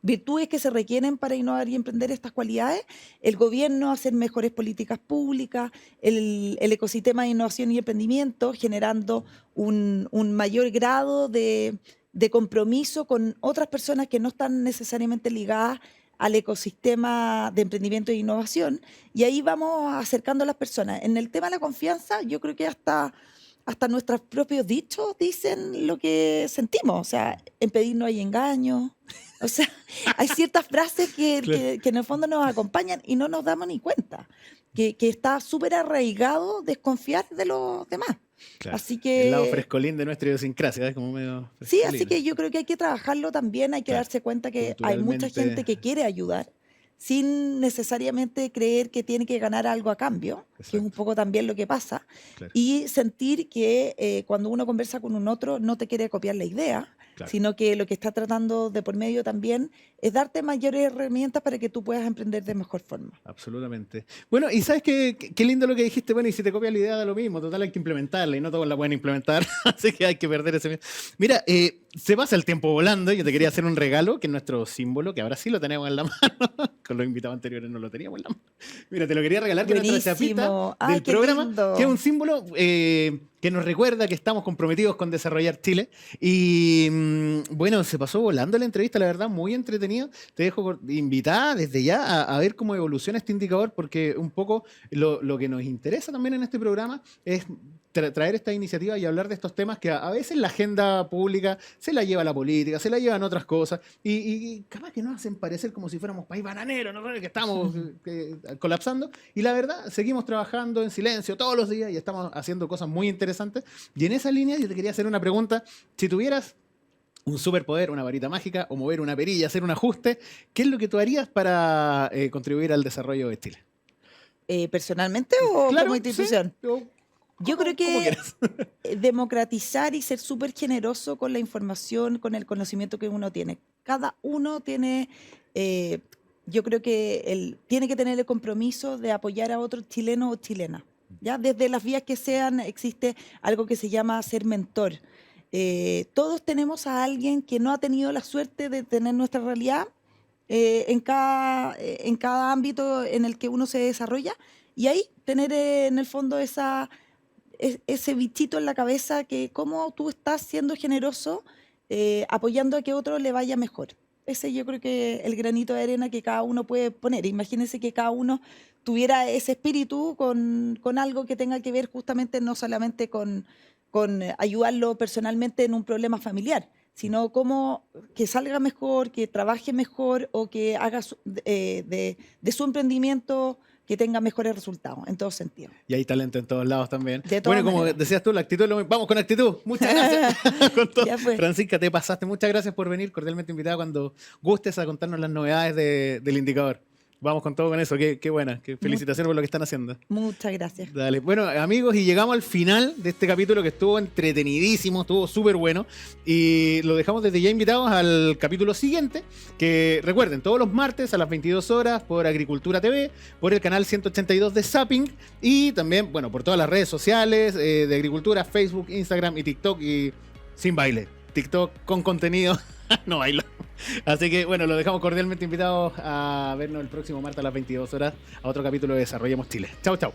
virtudes que se requieren para innovar y emprender, estas cualidades. El gobierno, hacer mejores políticas públicas, el ecosistema de innovación y emprendimiento, generando un mayor grado de compromiso con otras personas que no están necesariamente ligadas al ecosistema de emprendimiento e innovación, y ahí vamos acercando a las personas. En el tema de la confianza, yo creo que hasta nuestros propios dichos dicen lo que sentimos. O sea, en pedir no hay engaño. O sea, hay ciertas frases que en el fondo nos acompañan y no nos damos ni cuenta. Que está súper arraigado desconfiar de los demás. Claro. Así que, el lado frescolín de nuestra idiosincrasia, es como medio sí, frescolino. así que yo creo que hay que trabajarlo también, hay que Claro. darse cuenta que hay mucha Culturalmente. gente que quiere ayudar sin necesariamente creer que tiene que ganar algo a cambio, que es un Exacto. poco también lo que pasa, Claro. y sentir que cuando uno conversa con un otro no te quiere copiar la idea, Claro. sino que lo que está tratando de por medio también es darte mayores herramientas para que tú puedas emprender de mejor forma. Absolutamente. Bueno, y sabes qué lindo lo que dijiste. Bueno, y si te copia la idea da lo mismo, total hay que implementarla y no todos la pueden implementar, así que hay que perder ese miedo. Mira, se pasa el tiempo volando. Yo te quería hacer un regalo, que es nuestro símbolo, que ahora sí lo tenemos en la mano. Con los invitados anteriores no lo teníamos en la mano. Mira, te lo quería regalar, que es nuestra chapita Buenísimo. Ay, del qué programa, lindo. que es un símbolo que nos recuerda que estamos comprometidos con desarrollar Chile. Y bueno, se pasó volando la entrevista, la verdad, muy entretenido. Te dejo invitada desde ya a ver cómo evoluciona este indicador, porque un poco lo que nos interesa también en este programa es traer esta iniciativa y hablar de estos temas que a veces la agenda pública se la lleva la política, se la llevan otras cosas, y capaz que nos hacen parecer como si fuéramos país bananero, ¿no? Que estamos colapsando, y la verdad, seguimos trabajando en silencio todos los días y estamos haciendo cosas muy interesantes. Y en esa línea yo te quería hacer una pregunta: si tuvieras un superpoder, una varita mágica, o mover una perilla, hacer un ajuste, ¿qué es lo que tú harías para contribuir al desarrollo de Chile? ¿Personalmente o Claro, como institución? sí, o Yo creo como que quieras. democratizar y ser súper generoso con la información, con el conocimiento que uno tiene. Cada uno tiene, yo creo que tiene que tener el compromiso de apoyar a otros chilenos o chilenas. ¿Ya? Desde las vías que sean, existe algo que se llama ser mentor. Todos tenemos a alguien que no ha tenido la suerte de tener nuestra realidad en cada ámbito en el que uno se desarrolla, y ahí tener en el fondo ese bichito en la cabeza que cómo tú estás siendo generoso, apoyando a que otro le vaya mejor. Ese yo creo que el granito de arena que cada uno puede poner. Imagínense que cada uno tuviera ese espíritu con algo que tenga que ver justamente no solamente con ayudarlo personalmente en un problema familiar, sino cómo que salga mejor, que trabaje mejor o que haga de su emprendimiento que tenga mejores resultados en todos sentidos. Y hay talento en todos lados también. De todas Bueno, como maneras. decías tú, la actitud, vamos con actitud. Muchas gracias. Con todo. Ya fue. Francisca, te pasaste. Muchas gracias por venir. Cordialmente invitada cuando gustes a contarnos las novedades del indicador. Vamos con todo con eso. Qué buena. Felicitaciones por lo que están haciendo. Muchas gracias. Dale. Bueno, amigos, y llegamos al final de este capítulo que estuvo entretenidísimo, estuvo súper bueno. Y lo dejamos desde ya invitados al capítulo siguiente, que recuerden, todos los martes a las 22 horas por Agricultura TV, por el canal 182 de Zapping y también, bueno, por todas las redes sociales de Agricultura, Facebook, Instagram y TikTok, y sin baile. TikTok con contenido, no bailo. Así que, bueno, lo dejamos cordialmente invitados a vernos el próximo martes a las 22 horas a otro capítulo de Desarrollemos Chile. Chau, chau.